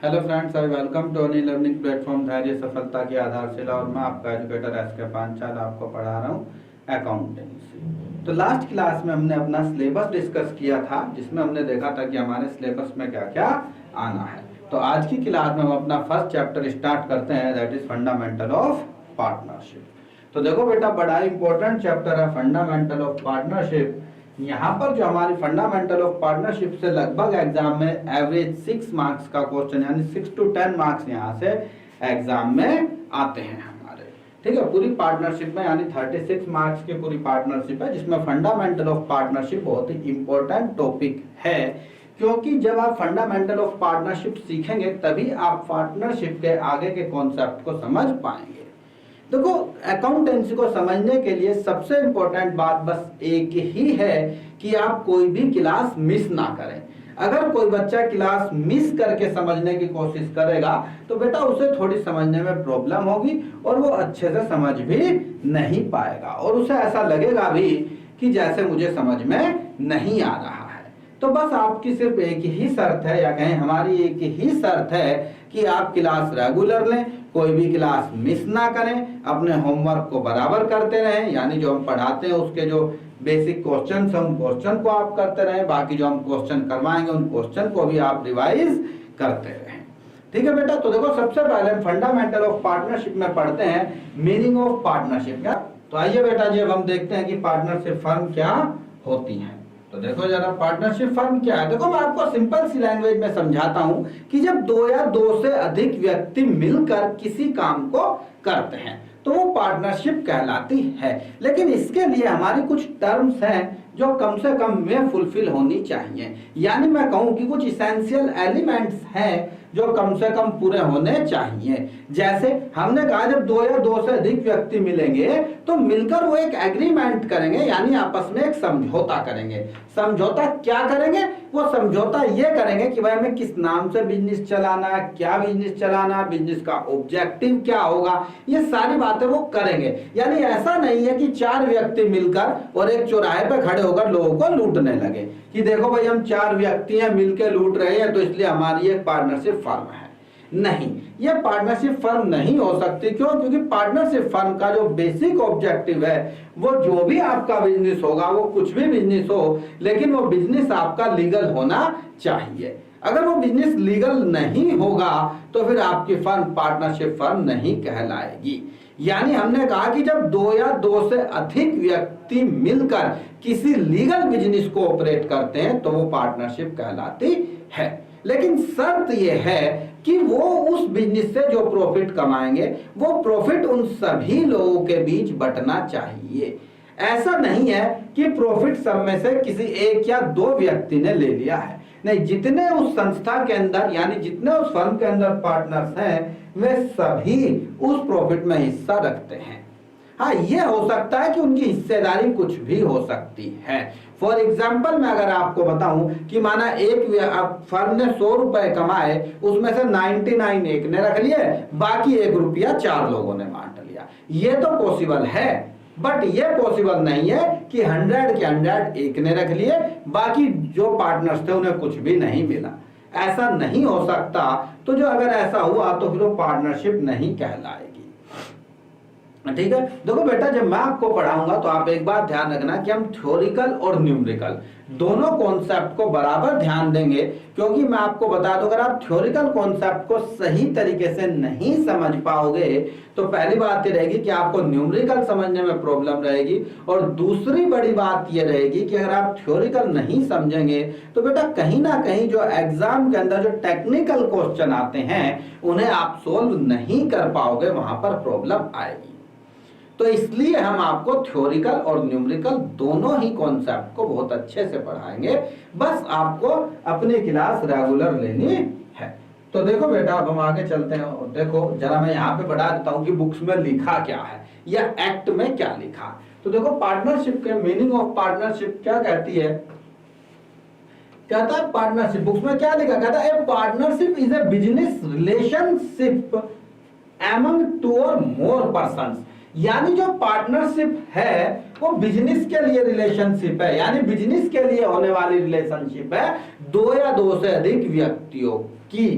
Hello friends, I welcome to any learning platform धैर्य सफलता की आधारशिला। और मैं आपका एजुकेटर एस.के. पांचाल आपको पढ़ा रहा हूँ अकाउंटेंसी। तो लास्ट क्लास में हमने अपना सिलेबस डिस्कस किया था, जिसमें हमने देखा था कि हमारे सिलेबस में क्या क्या आना है। तो आज की क्लास में हम अपना फर्स्ट चैप्टर स्टार्ट करते हैं, that is fundamental of partnership. तो देखो बेटा, बड़ा इंपॉर्टेंट चैप्टर है फंडामेंटल ऑफ पार्टनरशिप। यहाँ पर जो हमारी फंडामेंटल ऑफ पार्टनरशिप से लगभग एग्जाम में एवरेज 6 मार्क्स का क्वेश्चन, यानी 6 to 10 मार्क्स यहाँ से एग्जाम में आते हैं हमारे। ठीक है, पूरी पार्टनरशिप में यानी 36 मार्क्स की पूरी पार्टनरशिप है, जिसमें फंडामेंटल ऑफ पार्टनरशिप बहुत ही इंपॉर्टेंट टॉपिक है। क्योंकि जब आप फंडामेंटल ऑफ पार्टनरशिप सीखेंगे तभी आप पार्टनरशिप के आगे के कॉन्सेप्ट को समझ पाएंगे। देखो, अकाउंटेंसी को समझने के लिए सबसे इंपॉर्टेंट बात बस एक ही है कि आप कोई भी क्लास मिस ना करें। अगर कोई बच्चा क्लास मिस करके समझने की कोशिश करेगा तो बेटा उसे थोड़ी समझने में प्रॉब्लम होगी और वो अच्छे से समझ भी नहीं पाएगा, और उसे ऐसा लगेगा भी कि जैसे मुझे समझ में नहीं आ रहा है। तो बस आपकी सिर्फ एक ही शर्त है, या कहें हमारी एक ही शर्त है कि आप क्लास रेगुलर लें, कोई भी क्लास मिस ना करें, अपने होमवर्क को बराबर करते रहें, यानी जो हम पढ़ाते हैं उसके जो बेसिक क्वेश्चन है उन क्वेश्चन को आप करते रहें, बाकी जो हम क्वेश्चन करवाएंगे उन क्वेश्चन को भी आप रिवाइज करते रहें। ठीक है बेटा, तो देखो सबसे पहले फंडामेंटल ऑफ पार्टनरशिप में पढ़ते हैं मीनिंग ऑफ पार्टनरशिप। क्या तो आइए बेटा जी, अब हम देखते हैं कि पार्टनरशिप फर्म क्या होती है। तो देखो जरा, पार्टनरशिप फर्म क्या है। देखो मैं आपको सिंपल सी लैंग्वेज में समझाता हूं कि जब दो या दो से अधिक व्यक्ति मिलकर किसी काम को करते हैं तो वो पार्टनरशिप कहलाती है। लेकिन इसके लिए हमारी कुछ टर्म्स हैं जो कम से कम में फुलफिल होनी चाहिए, यानी मैं कहूं कि कुछ इसेंशियल एलिमेंट्स हैं जो कम से कम पूरे होने चाहिए। जैसे हमने कहा, जब दो या दो से अधिक व्यक्ति मिलेंगे तो मिलकर वो एक एग्रीमेंट करेंगे, यानी आपस में एक समझौता करेंगे। समझौता क्या करेंगे? वो समझौता ये करेंगे कि भाई हमें किस नाम से बिजनेस चलाना, क्या बिजनेस चलाना, बिजनेस का ऑब्जेक्टिव क्या होगा, ये सारी बातें वो करेंगे। यानी ऐसा नहीं है कि 4 व्यक्ति मिलकर और एक चौराहे पे खड़े होकर लोगों को लूटने लगे कि देखो भाई हम 4 व्यक्ति हैं मिलकर लूट रहे हैं तो इसलिए हमारी एक पार्टनरशिप फर्म है। नहीं, ये पार्टनरशिप फर्म नहीं हो सकती। क्यों? क्योंकि पार्टनरशिप फर्म का जो बेसिक ऑब्जेक्टिव है वो जो भी आपका बिजनेस होगा, वो कुछ भी बिजनेस हो, लेकिन वो बिजनेस आपका लीगल होना चाहिए। अगर वो बिजनेस लीगल नहीं होगा तो फिर आपकी फर्म पार्टनरशिप फर्म नहीं कहलाएगी। यानी हमने कहा कि जब दो या दो से अधिक व्यक्ति मिलकर किसी लीगल बिजनेस को ऑपरेट करते हैं तो वो पार्टनरशिप कहलाती है। लेकिन शर्त यह है कि वो उस बिजनेस से जो प्रॉफिट कमाएंगे वो प्रॉफिट उन सभी लोगों के बीच बंटना चाहिए। ऐसा नहीं है कि प्रॉफिट सब में से किसी एक या दो व्यक्ति ने ले लिया है। नहीं, जितने उस संस्था के अंदर यानी जितने उस फर्म के अंदर पार्टनर्स हैं वे सभी उस प्रॉफिट में हिस्सा रखते हैं। हाँ, ये हो सकता है कि उनकी हिस्सेदारी कुछ भी हो सकती है। फॉर एग्जाम्पल मैं अगर आपको बताऊं कि माना एक फर्म ने 100 रुपए कमाए, उसमें से 99 एक ने रख लिए, बाकी 1 रुपया 4 लोगों ने बांट लिया। ये तो पॉसिबल है, बट ये पॉसिबल नहीं है कि 100 के 100 एक ने रख लिए, बाकी जो पार्टनर्स थे उन्हें कुछ भी नहीं मिला। ऐसा नहीं हो सकता। तो जो अगर ऐसा हुआ तो फिर वो पार्टनरशिप नहीं कहलाएगी। ठीक है, देखो बेटा, जब मैं आपको पढ़ाऊंगा तो आप एक बात ध्यान रखना कि हम थ्योरिकल और न्यूमेरिकल दोनों कॉन्सेप्ट को बराबर ध्यान देंगे। क्योंकि मैं आपको बता दूं, अगर आप थ्योरिकल कॉन्सेप्ट को सही तरीके से नहीं समझ पाओगे तो पहली बात ये रहेगी कि आपको न्यूमेरिकल समझने में प्रॉब्लम रहेगी, और दूसरी बड़ी बात ये रहेगी कि अगर आप थ्योरिकल नहीं समझेंगे तो बेटा कहीं ना कहीं जो एग्जाम के अंदर जो टेक्निकल क्वेश्चन आते हैं उन्हें आप सोल्व नहीं कर पाओगे, वहां पर प्रॉब्लम आएगी। तो इसलिए हम आपको थ्योरिकल और न्यूमेरिकल दोनों ही कॉन्सेप्ट को बहुत अच्छे से पढ़ाएंगे। बस आपको अपनी क्लास रेगुलर लेनी है। तो देखो बेटा, अब हम आगे चलते हैं और देखो जरा मैं यहाँ पे बढ़ा देता हूँ कि बुक्स में लिखा क्या है या एक्ट में क्या लिखा। तो देखो, पार्टनरशिप के मीनिंग ऑफ पार्टनरशिप क्या कहती है। कहता है पार्टनरशिप, बुक्स में क्या लिखा, कहता है partnership is a business relationship among 2 or more persons. यानी जो पार्टनरशिप है वो बिजनेस के लिए रिलेशनशिप है, यानी बिजनेस के लिए होने वाली रिलेशनशिप है 2 या 2 से अधिक व्यक्तियों की।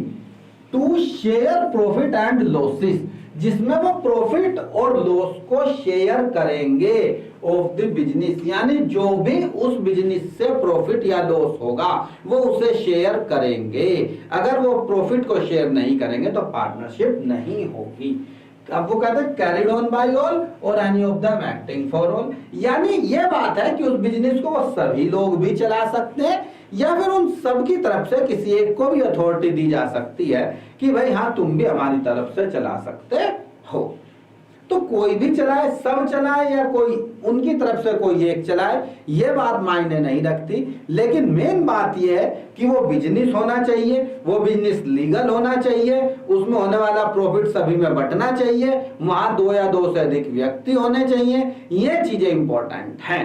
To share profit and losses, जिसमें वो प्रॉफिट और लॉस को शेयर करेंगे ऑफ द बिजनेस, यानी जो भी उस बिजनेस से प्रॉफिट या लॉस होगा वो उसे शेयर करेंगे। अगर वो प्रॉफिट को शेयर नहीं करेंगे तो पार्टनरशिप नहीं होगी। अब वो कहते हैं कैरिड ऑन बाय ऑल और any of them acting for all, यानी ये बात है कि उस बिजनेस को वो सभी लोग भी चला सकते हैं या फिर उन सब की तरफ से किसी एक को भी अथॉरिटी दी जा सकती है कि भाई हाँ तुम भी हमारी तरफ से चला सकते हो। तो कोई भी चलाए, सब चलाए या कोई उनकी तरफ से कोई एक चलाए, ये बात मायने नहीं रखती। लेकिन मेन बात ये है कि वो बिजनेस होना चाहिए, वो बिजनेस लीगल होना चाहिए, उसमें होने वाला प्रॉफिट सभी में बंटना चाहिए, वहां 2 या 2 से अधिक व्यक्ति होने चाहिए। ये चीजें इंपॉर्टेंट हैं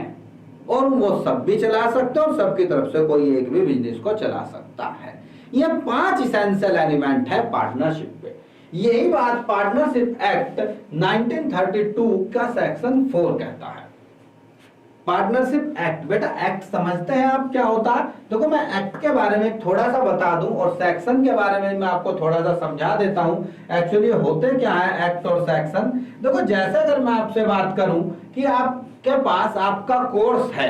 और वो सब भी चला सकते हैं और सबकी तरफ से कोई एक भी बिजनेस को चला सकता है। ये 5 इसेंशियल एलिमेंट है पार्टनरशिप पे। यही बात पार्टनरशिप एक्ट 1932 का सेक्शन 4 कहता है। पार्टनरशिप एक्ट, बेटा एक्ट समझते हैं आप क्या होता है? देखो मैं एक्ट के बारे में थोड़ा सा बता दूं और सेक्शन के बारे में मैं आपको थोड़ा सा समझा देता हूं एक्चुअली होते क्या है एक्ट और सेक्शन। देखो जैसे अगर मैं आपसे बात करूं कि आपके पास आपका कोर्स है,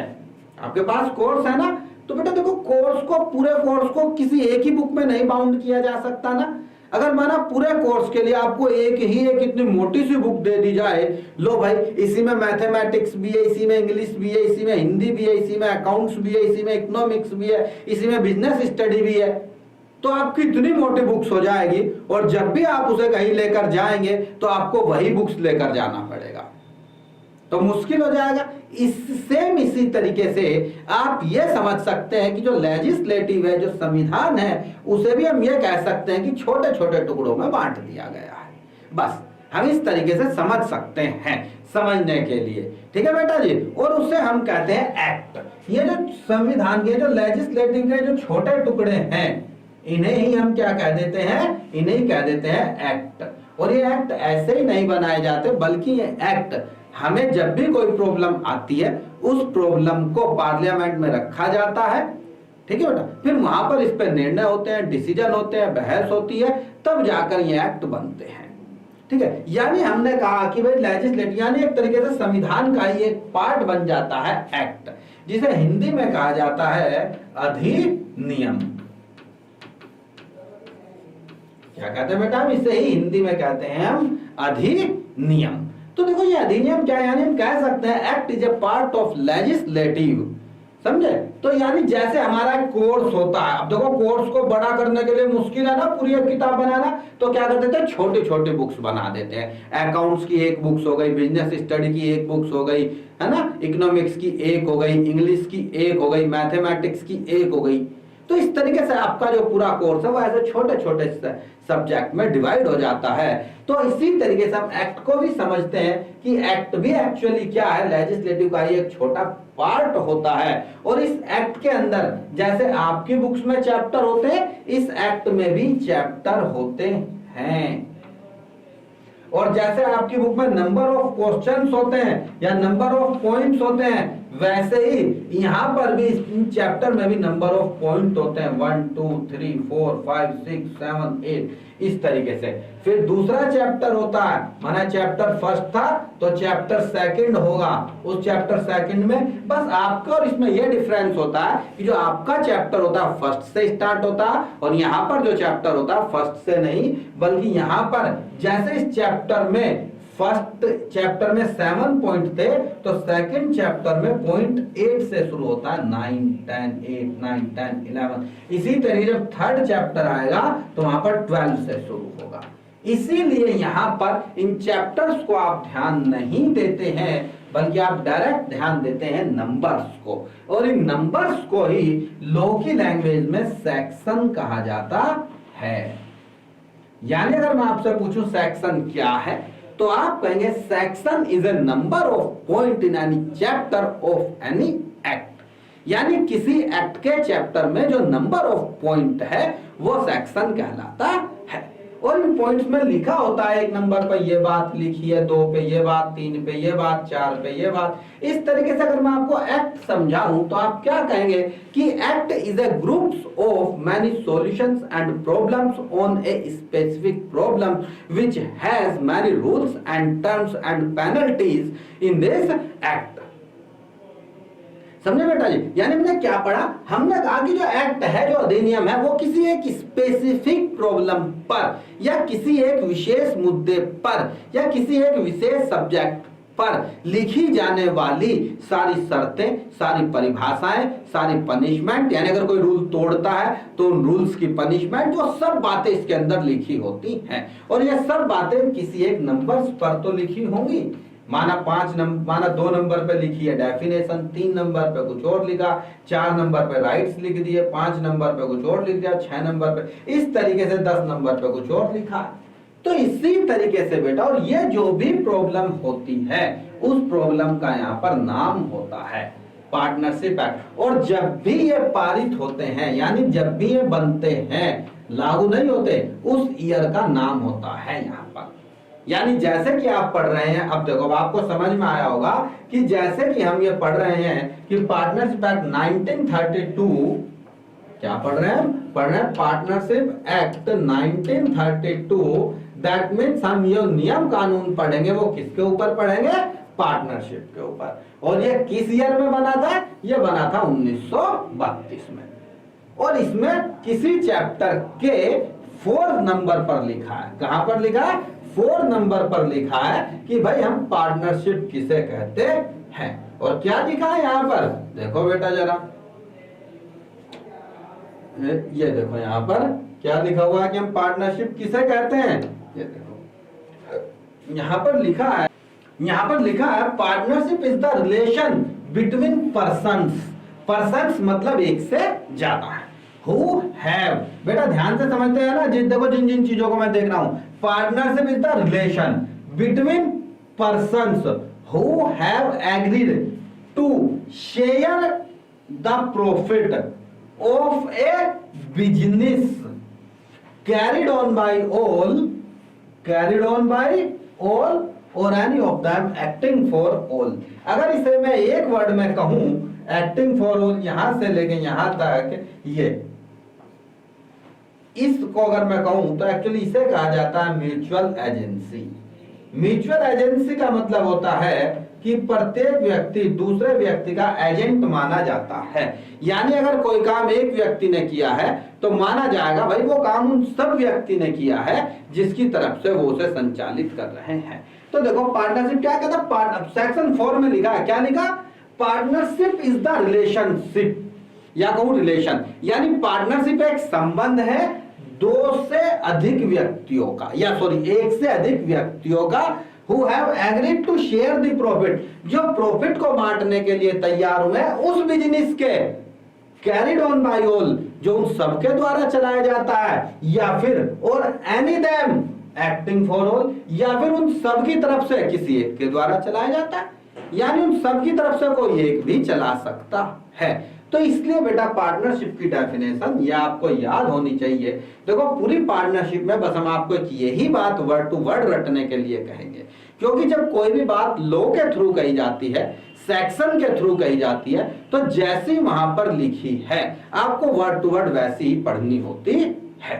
आपके पास कोर्स है ना, तो बेटा देखो कोर्स को, पूरे कोर्स को किसी एक ही बुक में नहीं बाउंड किया जा सकता ना। अगर माना पूरे कोर्स के लिए आपको एक इतनी मोटी सी बुक दे दी जाए, लो भाई इसी में मैथमेटिक्स भी है, इसी में इंग्लिश भी है, इसी में हिंदी भी है, इसी में अकाउंट्स भी है, इसी में इकोनॉमिक्स भी है, इसी में बिजनेस स्टडी भी है, तो आपकी इतनी मोटी बुक्स हो जाएगी और जब भी आप उसे कहीं लेकर जाएंगे तो आपको वही बुक्स लेकर जाना पड़ेगा, तो मुश्किल हो जाएगा। इसी तरीके से आप ये समझ सकते हैं कि जो लेजिस्लेटिव है, जो संविधान है, उसे भी हम ये कह सकते हैं कि छोटे छोटे टुकड़ों में बांट दिया गया है। बस हम इस तरीके से समझ सकते हैं समझने के लिए, ठीक है बेटा जी। और उससे हम कहते हैं एक्ट। ये जो संविधान के, जो लेजिस्लेटिव के जो छोटे टुकड़े हैं, इन्हें ही हम क्या कह देते हैं? इन्हें ही कह देते हैं एक्ट। और ये एक्ट ऐसे ही नहीं बनाए जाते, बल्कि ये एक्ट हमें जब भी कोई प्रॉब्लम आती है उस प्रॉब्लम को पार्लियामेंट में रखा जाता है, ठीक है बेटा, फिर वहां पर इस पे निर्णय होते हैं, डिसीजन होते हैं, बहस होती है, तब जाकर ये एक्ट बनते हैं, ठीक है। यानी हमने कहा कि भाई लेजिस्लेटिव यानी एक तरीके से संविधान का ही एक पार्ट बन जाता है एक्ट, जिसे हिंदी में कहा जाता है अधिनियम। क्या कहते हैं बेटा? हम इसे ही हिंदी में कहते हैं हम अधिनियम। तो देखो ये अधिनियम क्या है, यानी हम कह सकते हैं act is a part of legislative, समझे? तो यानी जैसे हमारा कोर्स होता है, अब देखो कोर्स को बड़ा करने के लिए मुश्किल है ना पूरी एक किताब बनाना, तो क्या कर देते हैं? छोटी छोटी बुक्स बना देते हैं। अकाउंट्स की एक बुक्स हो गई, बिजनेस स्टडी की एक बुक्स हो गई, है ना, इकोनॉमिक्स की एक हो गई, इंग्लिश की एक हो गई, मैथमेटिक्स की एक हो गई। तो इस तरीके से आपका जो पूरा कोर्स है वो ऐसे छोटे छोटे सब्जेक्ट में डिवाइड हो जाता है। तो इसी तरीके से हम एक्ट को भी समझते हैं कि एक्ट भी एक्चुअली क्या है? लेजिस्लेटिव का ही एक छोटा पार्ट होता है। और इस एक्ट के अंदर जैसे आपकी बुक्स में चैप्टर होते हैं, इस एक्ट में भी चैप्टर होते हैं। और जैसे आपकी बुक में नंबर ऑफ क्वेश्चंस होते हैं या नंबर ऑफ पॉइंट्स होते हैं, वैसे ही यहाँ पर भी इस चैप्टर में भी नंबर ऑफ पॉइंट होते हैं, 1 2 3 4 5 6 7 8 इस तरीके से। फिर दूसरा चैप्टर होता है, माना चैप्टर फर्स्ट था तो चैप्टर सेकंड होगा, उस चैप्टर सेकंड में बस आपका और इसमें यह डिफरेंस होता है कि जो आपका चैप्टर होता है फर्स्ट से स्टार्ट होता है और यहाँ पर जो चैप्टर होता है फर्स्ट से नहीं, बल्कि यहाँ पर जैसे इस चैप्टर में फर्स्ट चैप्टर में 7 पॉइंट थे तो सेकंड चैप्टर में पॉइंट 8 से शुरू होता है, 9 10 8 9 10 11। इसी तरीके जब थर्ड चैप्टर आएगा तो वहां पर 12 से शुरू होगा। इसीलिए यहाँ पर इन चैप्टर्स को आप ध्यान नहीं देते हैं, बल्कि आप डायरेक्ट ध्यान देते हैं नंबर्स को, और इन नंबर्स को ही लॉ की लैंग्वेज में सेक्शन कहा जाता है। यानी अगर मैं आपसे पूछूं सेक्शन क्या है, तो आप कहेंगे section is a number of point in any chapter of any act. यानी किसी एक्ट के चैप्टर में जो नंबर ऑफ पॉइंट है वो सेक्शन कहलाता है। और इन पॉइंट्स में लिखा होता है, 1 नंबर पर ये बात लिखी है, 2 पे ये बात, 3 पे ये बात, 4 पे ये बात। इस तरीके से अगर मैं आपको एक्ट समझाऊं तो आप क्या कहेंगे कि act is a groups of many solutions and problems on a specific problem which has many rules and terms and penalties in this act. समझे बेटा जी? यानी हमने क्या पढ़ा, हमने कहा कि जो एक्ट है, जो अधिनियम है, वो किसी एक स्पेसिफिक प्रॉब्लम पर या किसी एक विशेष मुद्दे पर या किसी एक विशेष सब्जेक्ट पर लिखी जाने वाली सारी शर्तें, सारी परिभाषाएं, सारी पनिशमेंट, यानी अगर कोई रूल तोड़ता है तो उन रूल्स की पनिशमेंट, वो सब बातें इसके अंदर लिखी होती हैं। और ये सब बातें किसी एक नंबर पर तो लिखी होंगी। माना 2 नंबर पे लिखी है डेफिनेशन, 3 नंबर पे कुछ और लिखा, 4 नंबर पे राइट्स लिख दिए, 5 नंबर पे कुछ और लिख दिया, 6 नंबर पे, इस तरीके से 10 नंबर पे कुछ और लिखा। तो इसी तरीके से बेटा, और ये जो भी प्रॉब्लम होती है उस प्रॉब्लम का यहाँ पर नाम होता है पार्टनरशिप एक्ट। और जब भी ये पारित होते हैं, यानी जब भी ये बनते हैं, लागू नहीं होते, उस ईयर का नाम होता है यहाँ पर। यानी जैसे कि आप पढ़ रहे हैं, अब देखो, अब आपको समझ में आया होगा कि जैसे कि हम ये पढ़ रहे हैं कि पार्टनरशिप एक्ट 1932, क्या पढ़ रहे हैं? पढ़ रहे हैं पार्टनरशिप एक्ट 1932। दैट मीन्स हम ये नियम कानून पढ़ेंगे वो किसके ऊपर पढ़ेंगे? पार्टनरशिप के ऊपर। और ये किस ईयर में बना था? ये बना था 1932 में। और इसमें किसी चैप्टर के 4 नंबर पर लिखा है। कहां पर लिखा है? 4 नंबर पर लिखा है कि भाई हम पार्टनरशिप किसे कहते हैं। और क्या लिखा है यहाँ पर? देखो बेटा जरा, ये देखो यहाँ पर क्या लिखा हुआ है कि हम पार्टनरशिप किसे कहते हैं। ये देखो यहाँ पर लिखा है, यहाँ पर लिखा है partnership is the relation between persons. Persons मतलब एक से ज्यादा है। Who have, बेटा ध्यान से समझते हैं ना, देखो जिन जिन चीजों को मैं देख रहा हूं, partnership is the relation between persons who have agreed to share the profit of a business carried on by all or any of them acting for all। अगर इसे मैं एक वर्ड में कहूं, एक्टिंग फॉर ऑल, यहां से लेके यहां तक, ये इसको अगर मैं कहूं तो एक्चुअली इसे कहा जाता है म्यूचुअल एजेंसी। म्यूचुअल एजेंसी का मतलब होता है कि प्रत्येक व्यक्ति दूसरे व्यक्ति का एजेंट माना जाता है। यानी अगर कोई काम एक व्यक्ति ने किया है तो माना जाएगा भाई वो काम उन सब व्यक्ति ने किया है जिसकी तरफ से वो उसे संचालित कर रहे हैं। तो देखो पार्टनरशिप क्या कहता है, सेक्शन 4 में लिखा है, क्या लिखा? पार्टनरशिप इज द रिलेशनशिप, या कहूं रिलेशन, यानी पार्टनरशिप एक संबंध है 2 से अधिक व्यक्तियों का, या सॉरी 1 से अधिक व्यक्तियों का, who have agreed to share the profit, जो प्रॉफिट को बांटने के लिए तैयार हुए उस बिजनेस के, carried on by all, जो उन सबके द्वारा चलाया जाता है, या फिर और any them acting for all, या फिर उन सब की तरफ से किसी एक के द्वारा चलाया जाता है, यानी उन सब की तरफ से कोई एक भी चला सकता है। तो इसलिए बेटा पार्टनरशिप की डेफिनेशन ये आपको याद होनी चाहिए। देखो पूरी पार्टनरशिप में बस हम आपको यही बात वर्ड टू वर्ड रटने के लिए कहेंगे, क्योंकि जब कोई भी बात लॉ के थ्रू कही जाती है, सेक्शन के थ्रू कही जाती है, तो जैसी वहां पर लिखी है आपको वर्ड टू वर्ड वैसी ही पढ़नी होती है।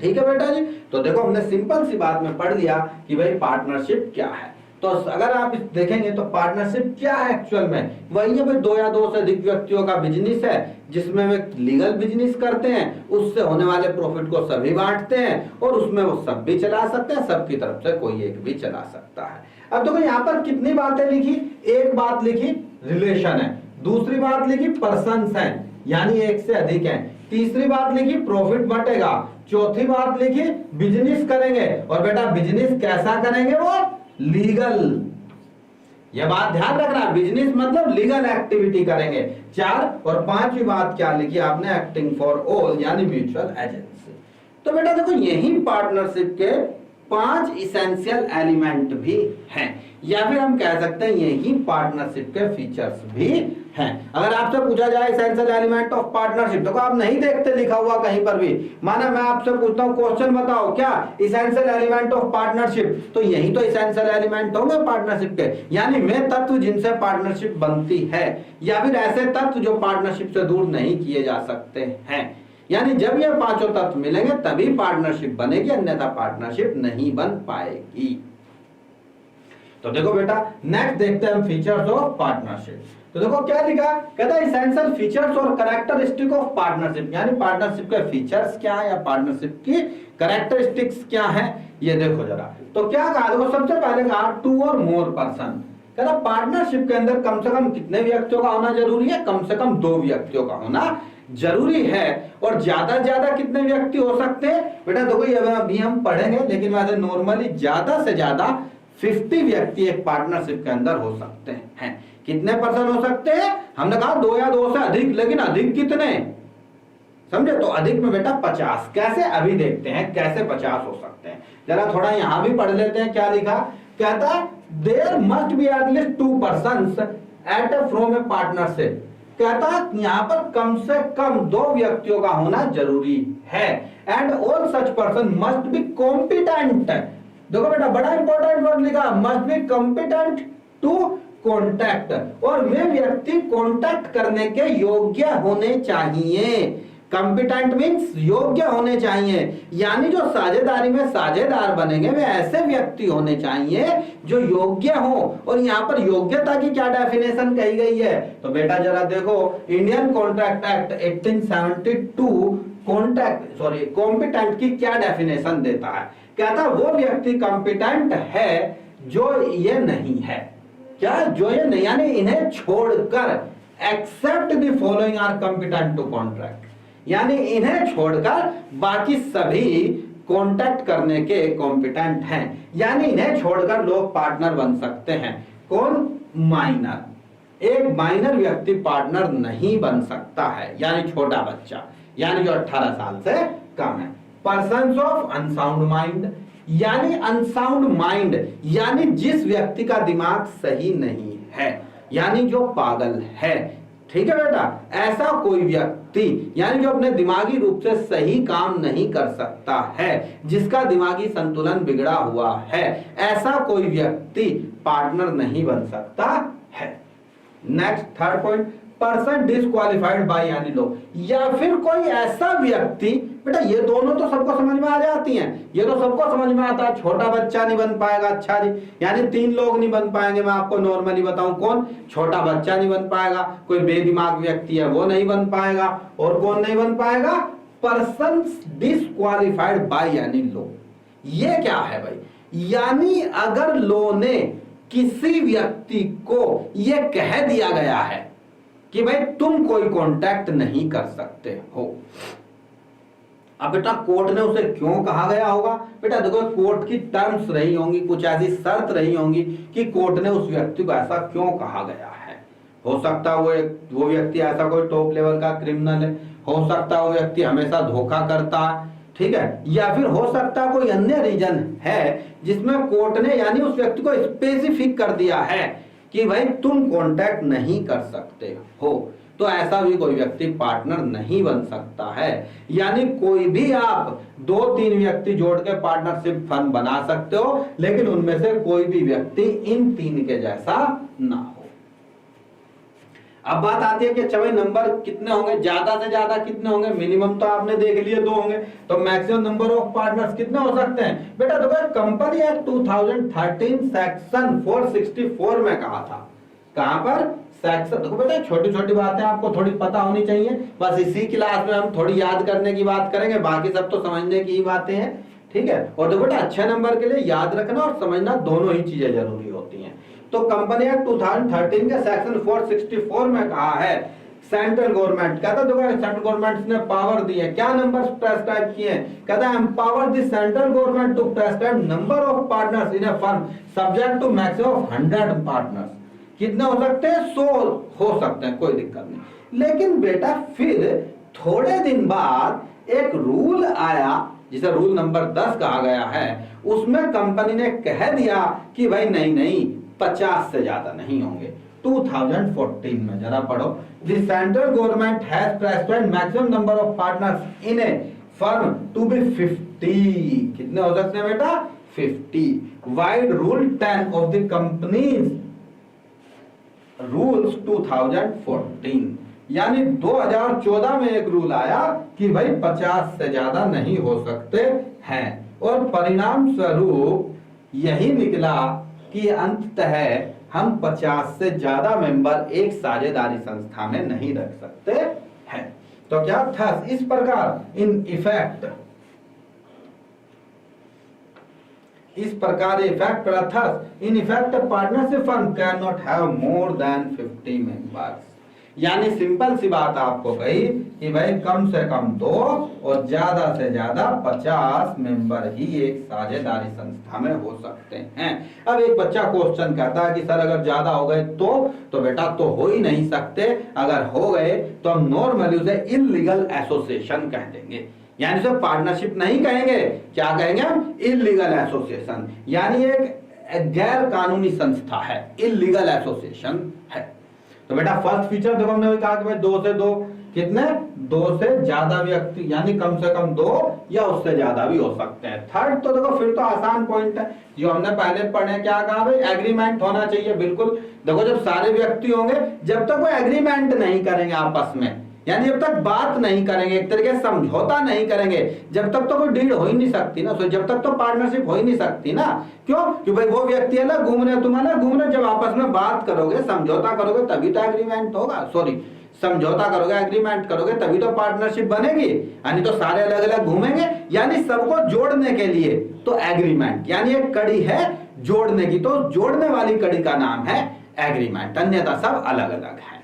ठीक है बेटा जी। तो देखो हमने सिंपल सी बात में पढ़ लिया कि भाई पार्टनरशिप क्या है। तो अगर आप देखेंगे तो पार्टनरशिप क्या है एक्चुअल में, वही है भाई 2 या 2 से अधिक व्यक्तियों का बिजनेस है जिसमें वे लीगल बिजनेस करते हैं, उससे होने वाले प्रॉफिट को सभी बांटते हैं और उसमें वो सब भी चला सकते हैं, सबकी तरफ से कोई एक भी चला सकता है। अब देखो यहाँ पर कितनी बातें लिखी, एक बात लिखी रिलेशन है, दूसरी बात लिखी पर्सन्स हैं यानी 1 से अधिक हैं, तीसरी बात लिखी प्रॉफिट बटेगा, चौथी बात लिखी बिजनेस करेंगे, और बेटा बिजनेस कैसा करेंगे? वो लीगल। यह बात ध्यान रखना, बिजनेस मतलब लीगल एक्टिविटी करेंगे। 4 और 5वीं बात क्या लिखी आपने? एक्टिंग फॉर ऑल यानी म्यूचुअल एजेंसी। तो बेटा देखो यही पार्टनरशिप के 5 इसेंशियल एलिमेंट भी हैं, या फिर हम कह सकते हैं यही पार्टनरशिप के फीचर्स भी हैं। अगर आपसे पूछा जाए एसेंशियल एलिमेंट ऑफ पार्टनरशिप, देखो आप नहीं देखते लिखा हुआ कहीं पर भी, माना मैं आपसे पूछता हूं क्वेश्चन बताओ क्या एसेंशियल एलिमेंट ऑफ पार्टनरशिप, तो यही तो एसेंशियल एलिमेंट होंगे पार्टनरशिप के, यानी वे तत्व जिनसे पार्टनरशिप बनती है, या फिर ऐसे तत्व जो पार्टनरशिप से दूर नहीं किए जा सकते हैं। यानी जब ये पांचों तत्व मिलेंगे तभी पार्टनरशिप बनेगी, अन्यथा पार्टनरशिप नहीं बन पाएगी। तो देखो बेटा नेक्स्ट देखते हैं हम फीचर्स ऑफ पार्टनरशिप। तो देखो क्या लिखा, कहता है एसेंशियल फीचर्स और कैरेक्टरिस्टिक ऑफ पार्टनरशिप, यानी पार्टनरशिप के फीचर्स क्या है या पार्टनरशिप की कैरेक्टरिस्टिक्स क्या है, ये देखो जरा। तो क्या कहा, देखो सबसे पहले कहा टू और मोर पर्सन, कहता पार्टनरशिप के अंदर कम से कम कितने व्यक्तियों का होना जरूरी है, कम से कम 2 व्यक्तियों का होना जरूरी है। और ज्यादा से ज्यादा कितने व्यक्ति हो सकते हैं बेटा, देखो ये अभी हम पढ़ेंगे, लेकिन वैसे नॉर्मली ज्यादा से ज्यादा 50 व्यक्ति एक पार्टनरशिप के अंदर हो सकते हैं। कितने पर्सन हो सकते हैं, हमने कहा 2 या 2 से अधिक, लेकिन अधिक कितने, समझे, तो अधिक में बेटा 50। कैसे, अभी देखते हैं कैसे 50 हो सकते हैं। जरा थोड़ा यहां भी पढ़ लेते हैं क्या लिखा, कहता है there must be at least 2 persons at from a partnership, कहता है यहां पर कम से कम 2 व्यक्तियों का होना जरूरी है। And all such person must be competent, देखो बेटा बड़ा इंपॉर्टेंट वर्ड लिखा, must be competent to contact, और वे व्यक्ति कॉन्टैक्ट करने के योग्य होने चाहिए। कॉम्पिटेंट मीन्स योग्य होने चाहिए, यानी जो साझेदारी में साझेदार बनेंगे वे ऐसे व्यक्ति होने चाहिए जो योग्य हो। और यहाँ पर योग्यता की क्या डेफिनेशन कही गई है, तो बेटा जरा देखो इंडियन कॉन्ट्रैक्ट एक्ट 1872 कॉम्पिटेंट की क्या डेफिनेशन देता है, कहता वो व्यक्ति कॉम्पिटेंट है जो ये नहीं है, क्या, जो ये नहीं, यानी इन्हें छोड़कर except the following are competent to contract, यानी इन्हें छोड़कर बाकी सभी कॉन्टैक्ट करने के कॉम्पिटेंट हैं, यानी इन्हें छोड़कर लोग पार्टनर बन सकते हैं। कौन, माइनर, एक माइनर व्यक्ति पार्टनर नहीं बन सकता है, यानी छोटा बच्चा, यानी जो 18 साल से कम है। पर्सन्स ऑफ अनसाउंड माइंड, यानी अनसाउंड माइंड, यानी जिस व्यक्ति का दिमाग सही नहीं है, यानी जो पागल है, ठीक है बेटा, ऐसा कोई व्यक्ति, यानी जो अपने दिमागी रूप से सही काम नहीं कर सकता है, जिसका दिमागी संतुलन बिगड़ा हुआ है, ऐसा कोई व्यक्ति पार्टनर नहीं बन सकता है। Next third point, person disqualified by यानी लो, या फिर कोई ऐसा व्यक्ति, बेटा ये दोनों तो सबको समझ में आ जाती हैं, ये तो सबको समझ में आता है, छोटा बच्चा नहीं बन पाएगा, अच्छा जी, यानी 3 लोग नहीं बन पाएंगे, मैं आपको नॉर्मली बताऊं, कौन, छोटा बच्चा नहीं बन पाएगा, कोई बेदिमाग व्यक्ति है वो नहीं बन पाएगा, और कौन नहीं बन पाएगा, पर्सन डिस्क्वालिफाइड बाय यानी लो। ये क्या है भाई, यानी अगर लो ने किसी व्यक्ति को ये कह दिया गया है कि भाई तुम कोई कांटेक्ट नहीं कर सकते हो, अब बेटा कोर्ट ने उसे क्यों कहा गया होगा, बेटा देखो कोर्ट की टर्म्स रही होंगी, कुछ ऐसी शर्त रही होंगी कि कोर्ट ने उस व्यक्ति को ऐसा क्यों कहा गया है। हो सकता है वो व्यक्ति ऐसा कोई टॉप लेवल का क्रिमिनल है, हो सकता है वो व्यक्ति हमेशा धोखा करता है, ठीक है, या फिर हो सकता है कोई अन्य रीजन है जिसमें कोर्ट ने यानी उस व्यक्ति को स्पेसिफिक कर दिया है कि भाई तुम कांटेक्ट नहीं कर सकते हो, तो ऐसा भी कोई व्यक्ति पार्टनर नहीं बन सकता है। यानी कोई भी आप 2-3 व्यक्ति जोड़ के पार्टनरशिप फर्म बना सकते हो, लेकिन उनमें से कोई भी व्यक्ति इन 3 के जैसा ना हो। अब बात आती है कि अच्छा भाई नंबर कितने होंगे, ज्यादा से ज्यादा कितने होंगे, मिनिमम तो आपने देख लिए 2 होंगे, तो मैक्सिमम नंबर ऑफ पार्टनर्स कितने हो सकते हैं, बेटा देखो कंपनी एक्ट 2013 सेक्शन 464 में कहा था, कहां पर, सेक्शन, देखो बेटा छोटी छोटी बातें आपको थोड़ी पता होनी चाहिए, बस इसी क्लास में हम थोड़ी याद करने की बात करेंगे, बाकी सब तो समझने की ही बातें हैं, ठीक है। और देखो बेटा अच्छे नंबर के लिए याद रखना और समझना दोनों ही चीजें जरूरी होती हैं। तो कंपनी एक्ट 2013 के सेक्शन 464 में कहा है सेंट्रल गवर्नमेंट, कहता देखो सेंट्रल गवर्नमेंट ने पावर दी है, क्या नंबर प्रेस्क्राइब किए हैं, कहता है empower the central government to prescribe number of partners in a firm subject to maximum of 100 partners, कितने हो सकते हैं, 100 हो सकते हैं, कोई दिक्कत नहीं। लेकिन बेटा फिर थोड़े दिन बाद एक रूल आया जिसे रूल नंबर 10 कहा गया है, उसमें कंपनी ने कह दिया कि भाई नहीं 50 से ज्यादा नहीं होंगे, 2014 में, जरा पढ़ो। The central government has prescribed maximum number of partners in a firm to be 50। कितने हो सकते हैं बेटा? 50। Vide rule 10 of the companies rules 2014, यानी 2014 में एक रूल आया कि भाई 50 से ज्यादा नहीं हो सकते हैं, और परिणाम स्वरूप यही निकला कि अंततः हम 50 से ज्यादा मेंबर एक साझेदारी संस्था में नहीं रख सकते हैं। तो क्या था इस प्रकार इन इफेक्ट, इस प्रकार इफेक्ट पड़ा था। In effect partnership firm can not have more than 50 members, यानी सिंपल सी बात आपको कही कि भाई कम से कम 2 और ज्यादा से ज्यादा 50 मेंबर ही एक साझेदारी संस्था में हो सकते हैं। अब एक बच्चा क्वेश्चन करता है कि सर अगर ज्यादा हो गए तो बेटा तो हो ही नहीं सकते। अगर हो गए तो हम नॉर्मली उसे इल्लीगल एसोसिएशन कह देंगे, यानी उसे पार्टनरशिप नहीं कहेंगे, क्या कहेंगे हम? इल्लीगल एसोसिएशन, यानी एक गैर कानूनी संस्था है, इल्लीगल एसोसिएशन है। तो बेटा फर्स्ट फीचर देखो हमने कहा कि भाई 2 से 2 कितने? 2 से ज्यादा व्यक्ति, यानी कम से कम 2 या उससे ज्यादा भी हो सकते हैं। थर्ड तो देखो फिर तो आसान पॉइंट है जो हमने पहले पढ़े, क्या कहा भाई? एग्रीमेंट होना चाहिए। बिल्कुल देखो जब सारे व्यक्ति होंगे, जब तक वो एग्रीमेंट नहीं करेंगे आपस में, यानी जब तक बात नहीं करेंगे, एक तरीके से समझौता नहीं करेंगे, जब तक तो कोई डील हो ही नहीं सकती ना। तो जब तक तो पार्टनरशिप हो ही नहीं सकती ना। क्यों? कि भाई वो व्यक्ति अलग घूम रहे, तुम अलग घूम रहे। जब आपस में बात करोगे, समझौता करोगे, तभी तो एग्रीमेंट होगा। सॉरी, समझौता करोगे, एग्रीमेंट करोगे, तभी तो पार्टनरशिप बनेगी। यानी तो सारे अलग अलग घूमेंगे, यानी सबको जोड़ने के लिए तो एग्रीमेंट, यानी एक कड़ी है जोड़ने की, तो जोड़ने वाली कड़ी का नाम है एग्रीमेंट, अन्यथा सब अलग अलग है।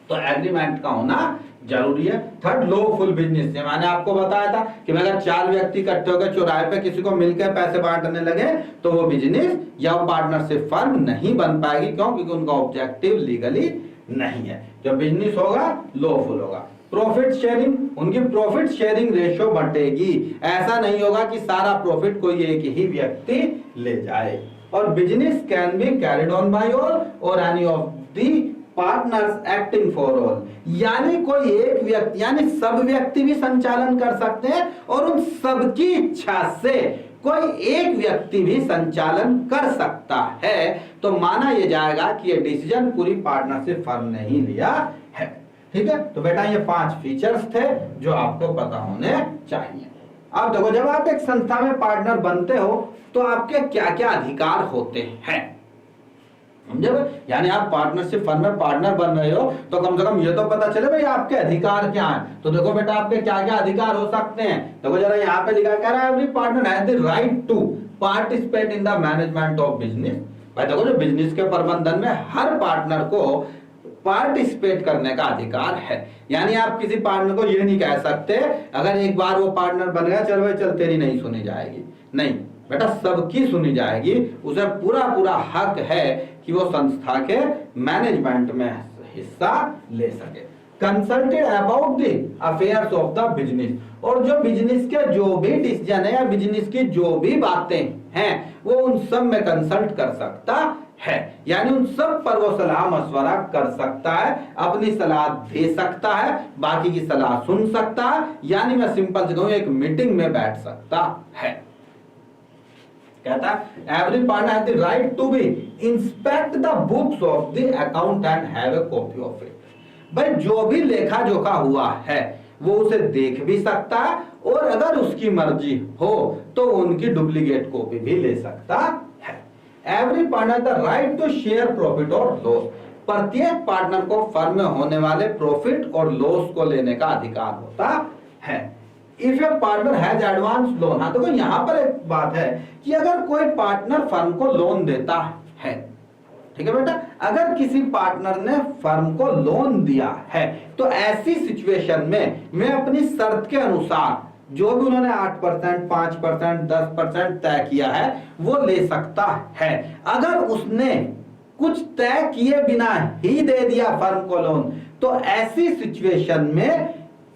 तो एग्रीमेंट का होना जरूरी है। थर्ड लॉफुल बिजनेस, मैंने आपको बताया था कि अगर 4 व्यक्ति इकट्ठे होकर चौराहे पे किसी को मिलकर पैसे बांटने लगे तो वो बिजनेस या पार्टनरशिप फर्म नहीं बन पाएगी। क्यों? क्योंकि उनका ऑब्जेक्टिव लीगली नहीं है। जब बिजनेस होगा लॉफुल होगा। प्रॉफिट शेयरिंग, उनकी प्रॉफिट शेयरिंग रेशियो बटेगी। ऐसा नहीं होगा कि सारा प्रॉफिट कोई एक ही व्यक्ति ले जाए। और business can be carried on by all और any of the partners acting for all, यानी कोई एक व्यक्ति, यानी सब व्यक्ति भी संचालन कर सकते हैं और उन सबकी इच्छा से कोई एक व्यक्ति भी संचालन कर सकता है। तो माना यह जाएगा कि यह डिसीजन पूरी पार्टनरशिप फर्म ने ही लिया है। ठीक है, तो बेटा ये 5 फीचर्स थे जो आपको पता होने चाहिए। अब देखो जब आप एक संस्था में पार्टनर बनते हो तो आपके क्या क्या अधिकार होते हैं, समझे? यानी आप पार्टनरशिप फर्म में पार्टनर बन रहे हो तो कम से कम ये तो पता चले भाई आपके अधिकार क्या हैं। तो देखो बेटा आपके क्या क्या अधिकार हो सकते हैं। देखो जरा यहाँ पे लिखा कह रहा है every partner has the right to participate in the management of business. भाई देखो जो बिजनेस के प्रबंधन में हर पार्टनर को पार्टिसिपेट करने का अधिकार है। यानी आप किसी पार्टनर को ये नहीं कह सकते अगर एक बार वो पार्टनर बन गया चल भाई चल तेरी नहीं सुनी जाएगी, नहीं बेटा सबकी सुनी जाएगी। उसे पूरा पूरा हक है कि वो संस्था के मैनेजमेंट में हिस्सा ले सके। Consulted about the affairs of the business, और जो बिजनेस के जो भी डिसीजन है या बिजनेस की जो भी बातें हैं वो उन सब में कंसल्ट कर सकता है। यानी उन सब पर वो सलाह मशवरा कर सकता है, अपनी सलाह दे सकता है, बाकी की सलाह सुन सकता है। यानी मैं सिंपल से कहूं एक मीटिंग में बैठ सकता है। कहता है every partner has the right to be inspect the books of the account and have a copy of it. भाई जो भी लेखा जोखा हुआ है वो उसे देख भी सकता है और अगर उसकी मर्जी हो तो उनकी डुप्लीकेट कॉपी भी ले सकता है। Every partner the right to share profit और लॉस, प्रत्येक पार्टनर को फर्म में होने वाले प्रॉफिट और लॉस को लेने का अधिकार होता है। If a partner has advance loan, हाँ देखो यहाँ पर एक बात है कि अगर कोई पार्टनर फर्म को लोन देता है, ठीक है बेटा, अगर किसी पार्टनर ने फर्म को लोन दिया है तो ऐसी सिचुएशन में मैं अपनी शर्त के अनुसार जो भी उन्होंने 8%, 5%, 10% तय किया है वो ले सकता है। अगर उसने कुछ तय किए बिना ही दे दिया फर्म को लोन तो ऐसी सिचुएशन में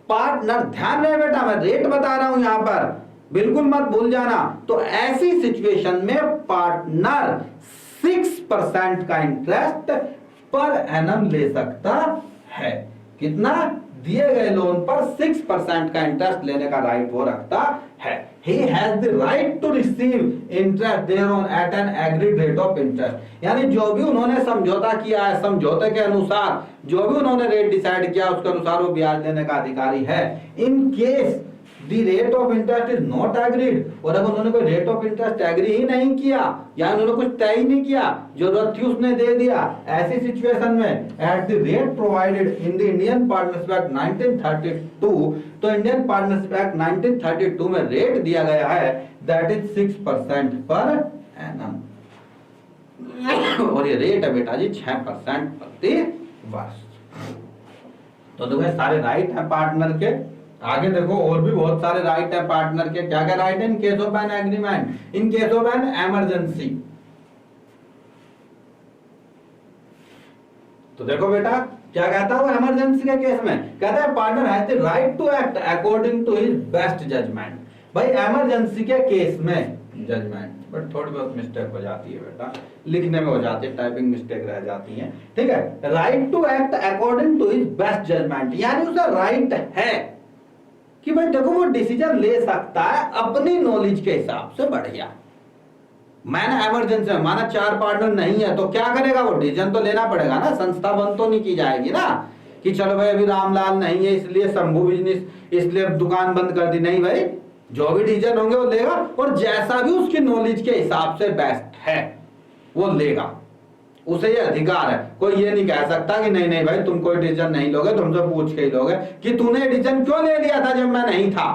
पार्टनर, ध्यान रहे बेटा मैं रेट बता रहा हूं यहां पर, बिल्कुल मत भूल जाना। तो ऐसी सिचुएशन में पार्टनर 6% का इंटरेस्ट पर एनम ले सकता है। कितना? दिए गए लोन पर 6% का इंटरेस्ट लेने का राइट वो रखता है। He has the right to receive interest thereon at an agreed rate of interest। यानी जो भी उन्होंने समझौता किया है, समझौते के अनुसार जो भी उन्होंने रेट डिसाइड किया उसके अनुसार वो ब्याज लेने का अधिकारी है। In case the rate of interest is not agreed, और अगर उन्होंने कोई रेट ऑफ इंटरेस्ट एग्री ही नहीं किया या उन्होंने कुछ तय ही नहीं किया, जरूरत थी उसने दे दिया, ऐसी सिचुएशन में at the rate provided in the Indian partnership act 1932, तो इंडियन पार्टनरशिप एक्ट 1932 में रेट दिया गया है दैट इज 6% पर एनम, और ये रेट है बेटा जी 6% प्रति वर्ष। तो देखो सारे राइट है पार्टनर के। आगे देखो और भी बहुत सारे राइट है पार्टनर के। क्या क्या राइट है? In case of an agreement, in case of an emergency. तो देखो बेटा क्या कहता है वो इमरजेंसी के केस में, कहता है partner has the right to act according to his best judgment. भाई इमरजेंसी के केस में जजमेंट, बट थोड़ी बहुत मिस्टेक हो जाती है बेटा, लिखने में हो जाती है, टाइपिंग मिस्टेक रह जाती है, ठीक है। Right to act according to his best judgment, यानी उसे राइट है कि भाई देखो वो डिसीजन ले सकता है अपनी नॉलेज के हिसाब से बढ़िया। मैंने इमरजेंसी में माना 4 पार्टनर नहीं है तो क्या करेगा वो? डिसीजन तो लेना पड़ेगा ना, संस्था बंद तो नहीं की जाएगी ना कि चलो भाई अभी रामलाल नहीं है इसलिए शंभू बिजनेस इसलिए दुकान बंद कर दी। नहीं भाई, जो भी डिसीजन होंगे वो लेगा, और जैसा भी उसकी नॉलेज के हिसाब से बेस्ट है वो लेगा, उसे ये अधिकार है। कोई ये नहीं कह सकता कि नहीं नहीं भाई तुम कोई डिसीजन नहीं लोगे, तुमसे पूछ के ही लोगे कि तूने डिसीजन क्यों ले लिया था जब मैं नहीं था।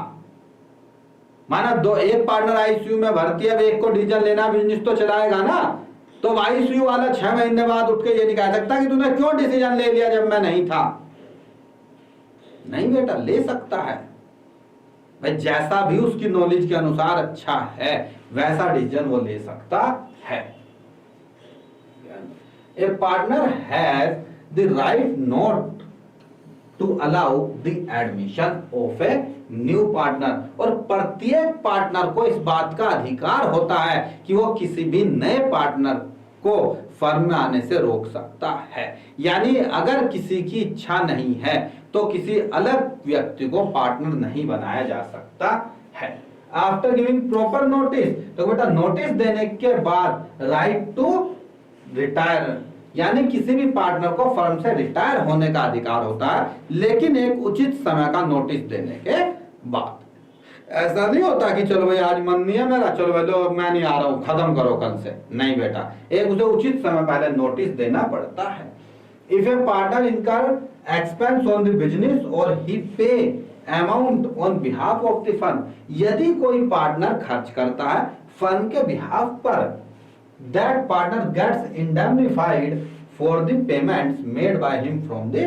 माना एक पार्टनर आईसीयू में भर्ती है, एक को डिसीजन लेना, बिजनेस तो चलाएगा ना, तो आईसीयू वाला 6 महीने बाद उठ के ये नहीं कह सकता कि तूने क्यों डिसीजन ले लिया जब मैं नहीं था। नहीं बेटा, ले सकता है भाई, जैसा भी उसकी नॉलेज के अनुसार अच्छा है वैसा डिसीजन वो ले सकता है। A partner has the right not to allow the admission of a new partner, और प्रत्येक पार्टनर को इस बात का अधिकार होता है कि वो किसी भी नए पार्टनर को फर्म में आने से रोक सकता है। यानी अगर किसी की इच्छा नहीं है तो किसी अलग व्यक्ति को पार्टनर नहीं बनाया जा सकता है। आफ्टर गिविंग प्रॉपर नोटिस, तो बेटा नोटिस देने के बाद राइट टू रिटायर, यानी किसी भी पार्टनर को फर्म से रिटायर होने का अधिकार होता है, लेकिन एक उचित समय का नोटिस देने के बाद। ऐसा नहीं होता कि चलो भाई आज मन नहीं है मेरा, चलो भाई लो मैं नहीं आ रहा हूं, खत्म करो कल से। नहीं बेटा, एक उसे उचित समय पहले नोटिस देना पड़ता है। इफ ए पार्टनर इनकर एक्सपेंस ऑन द बिजनेस और ही पे amount on behalf of the firm, यदि कोई पार्टनर खर्च करता है फर्म के बिहाफ पर, that partner gets indemnified for the payments made by him from the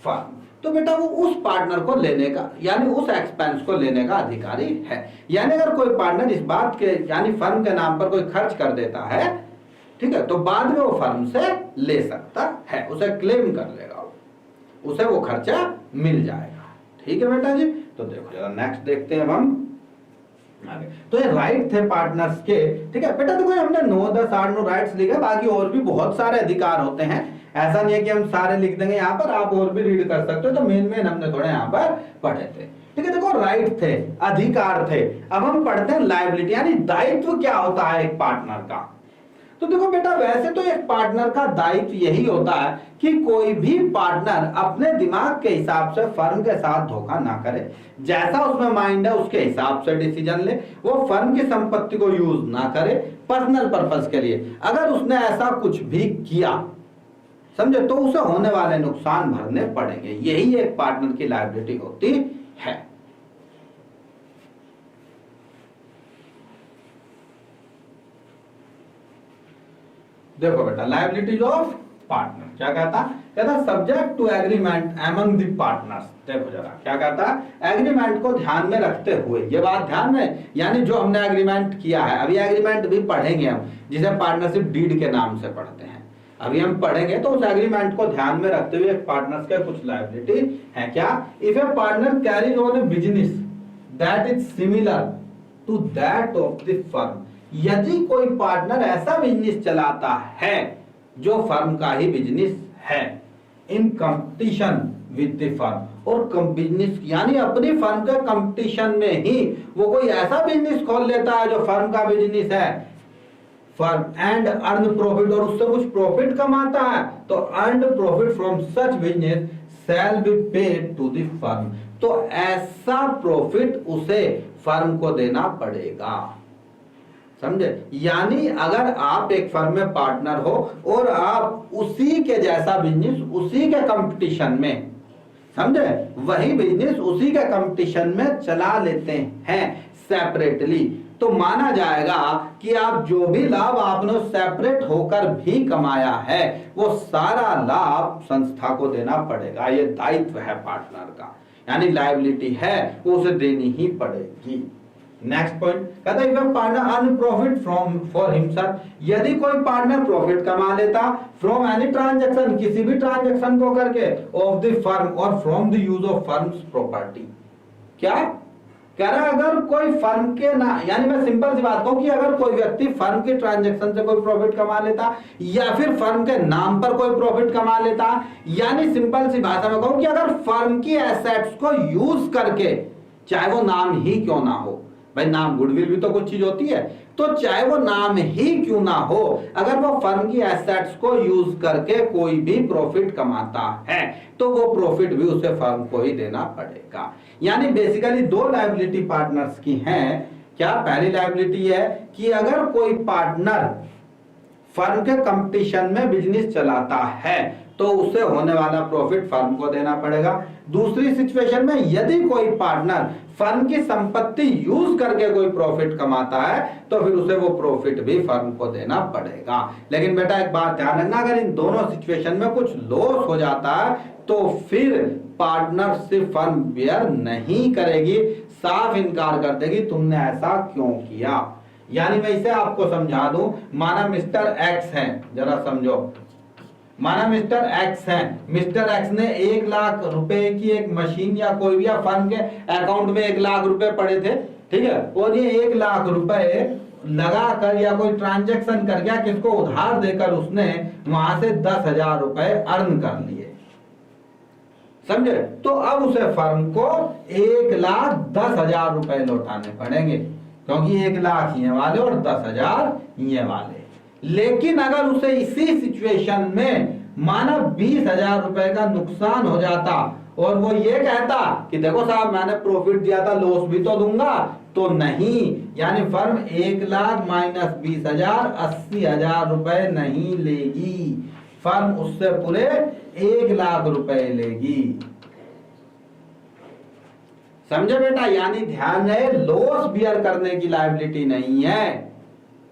firm। तो बेटा वो उस पार्टनर को लेने का यानी उस एक्सपेंस को लेने का अधिकारी है। यानी अगर कोई पार्टनर इस बात के यानी फर्म के नाम पर कोई खर्च कर देता है, ठीक है, तो बाद में वो फर्म से ले सकता है, उसे क्लेम कर लेगा, उसे वो खर्चा मिल जाएगा। ठीक है बेटा जी। तो देखो जरा नेक्स्ट देखते हैं हम आगे। तो ये राइट थे पार्टनर्स के, ठीक है बेटा। देखो हमने 9, 10, 8, 9 राइट्स लिखे, बाकी और भी बहुत सारे अधिकार होते हैं। ऐसा नहीं है कि हम सारे लिख देंगे यहाँ पर, आप और भी रीड कर सकते हो। तो मेन हमने थोड़े यहाँ पर पढ़े थे, ठीक है। देखो राइट थे, अधिकार थे। अब हम पढ़ते हैं लायबिलिटी, यानी दायित्व क्या होता है एक पार्टनर का। तो देखो बेटा वैसे तो एक पार्टनर का दायित्व यही होता है कि कोई भी पार्टनर अपने दिमाग के हिसाब से फर्म के साथ धोखा ना करे, जैसा उसमें माइंड है उसके हिसाब से डिसीजन ले, वो फर्म की संपत्ति को यूज ना करे पर्सनल पर्पस के लिए। अगर उसने ऐसा कुछ भी किया समझे तो उसे होने वाले नुकसान भरने पड़ेंगे। यही एक पार्टनर की लायबिलिटी होती है। देखो बेटा लायबिलिटीज ऑफ पार्टनर क्या कहता subject to agreement among the partners. देखो जरा क्या कहता, एग्रीमेंट को ध्यान में रखते हुए, ये बात ध्यान में, यानी जो हमने एग्रीमेंट किया है, अभी एग्रीमेंट भी पढ़ेंगे हम, जिसे पार्टनरशिप डीड के नाम से पढ़ते हैं, अभी हम पढ़ेंगे। तो उस एग्रीमेंट को ध्यान में रखते हुए पार्टनर्स के कुछ लायबिलिटी है। क्या? If a partner carries on a business that is similar to that of the firm, यदि कोई पार्टनर ऐसा बिजनेस चलाता है जो फर्म का ही बिजनेस है in competition with the firm, और बिजनेस यानी अपनी फर्म के कंपटीशन में ही वो कोई ऐसा बिजनेस खोल लेता है जो फर्म का बिजनेस है, फर्म एंड अर्न प्रॉफिट, और उससे कुछ प्रॉफिट कमाता है, तो earn profit from such business shall be paid to the firm, तो ऐसा प्रॉफिट उसे फर्म को देना पड़ेगा। समझे? यानी अगर आप एक फर्म में पार्टनर हो और आप उसी के जैसा बिजनेस उसी के कंपटीशन में, समझे, वही बिजनेस उसी के कंपटीशन में चला लेते हैं सेपरेटली, तो माना जाएगा कि आप जो भी लाभ आपने सेपरेट होकर भी कमाया है वो सारा लाभ संस्था को देना पड़ेगा। ये दायित्व है पार्टनर का, यानी लायबिलिटी है वो उसे देनी ही पड़ेगी। नेक्स्ट पॉइंट कहता है if partner earn profit from for himself, यदि कोई पार्टनर प्रॉफिट कमा लेता फ्रॉम एनी ट्रांजैक्शन, किसी भी ट्रांजैक्शन को करके, ऑफ द फर्म और from the use of firms property, क्या कह रहा है, अगर कोई फर्म के ना, यानी मैं सिंपल सी बात कहूं कि अगर कोई व्यक्ति फर्म के ट्रांजैक्शन से कोई प्रॉफिट कमा लेता या फिर फर्म के नाम पर कोई प्रॉफिट कमा लेता, यानी सिंपल सी भाषा में कहूं कि अगर फर्म की एसेट्स को यूज करके, चाहे वो नाम ही क्यों ना हो, भाई नाम गुडविल भी तो कुछ चीज होती है, तो चाहे वो नाम ही क्यों ना हो, अगर वो फर्म की एसेट्स को यूज करके कोई भी प्रॉफिट कमाता है तो वो प्रॉफिट भी उसे फर्म को ही देना पड़ेगा। यानी बेसिकली दो लायबिलिटी पार्टनर्स की हैं। क्या? पहली लायबिलिटी है कि अगर कोई पार्टनर फर्म के कंपटीशन में बिजनेस चलाता है तो उसे होने वाला प्रॉफिट फर्म को देना पड़ेगा। दूसरी सिचुएशन में यदि कोई पार्टनर फर्म की संपत्ति यूज करके कोई प्रॉफिट कमाता है तो फिर उसे वो प्रॉफिट भी फर्म को देना पड़ेगा। लेकिन बेटा एक बात ध्यान रखना, अगर इन दोनों सिचुएशन में कुछ लॉस हो जाता है तो फिर पार्टनरशिप फर्म बेयर नहीं करेगी, साफ इनकार कर देगी तुमने ऐसा क्यों किया। यानी मैं इसे आपको समझा दूं, माना मिस्टर एक्स है, जरा समझो, माना मिस्टर एक्स है, मिस्टर एक्स ने 1 लाख रुपए की एक मशीन या कोई भी, या फर्म के अकाउंट में 1 लाख रुपए पड़े थे, ठीक है, और ये 1 लाख रुपए लगा कर या कोई ट्रांजैक्शन कर गया, किसको उधार देकर उसने वहां से 10,000 रुपए अर्न कर लिए, समझे, तो अब उसे फर्म को 1,10,000 रुपए लौटाने पड़ेंगे, क्योंकि 1 लाख ये वाले और 10,000 ये वाले। लेकिन अगर उसे इसी सिचुएशन में माना 20,000 रुपए का नुकसान हो जाता और वो ये कहता कि देखो साहब मैंने प्रॉफिट दिया था, लॉस भी तो दूंगा, तो नहीं, यानी फर्म 1 लाख माइनस 20,000 80,000 रुपए नहीं लेगी, फर्म उससे पूरे 1 लाख रुपए लेगी। समझे बेटा? यानी ध्यान है, लॉस बियर करने की लायबिलिटी नहीं है,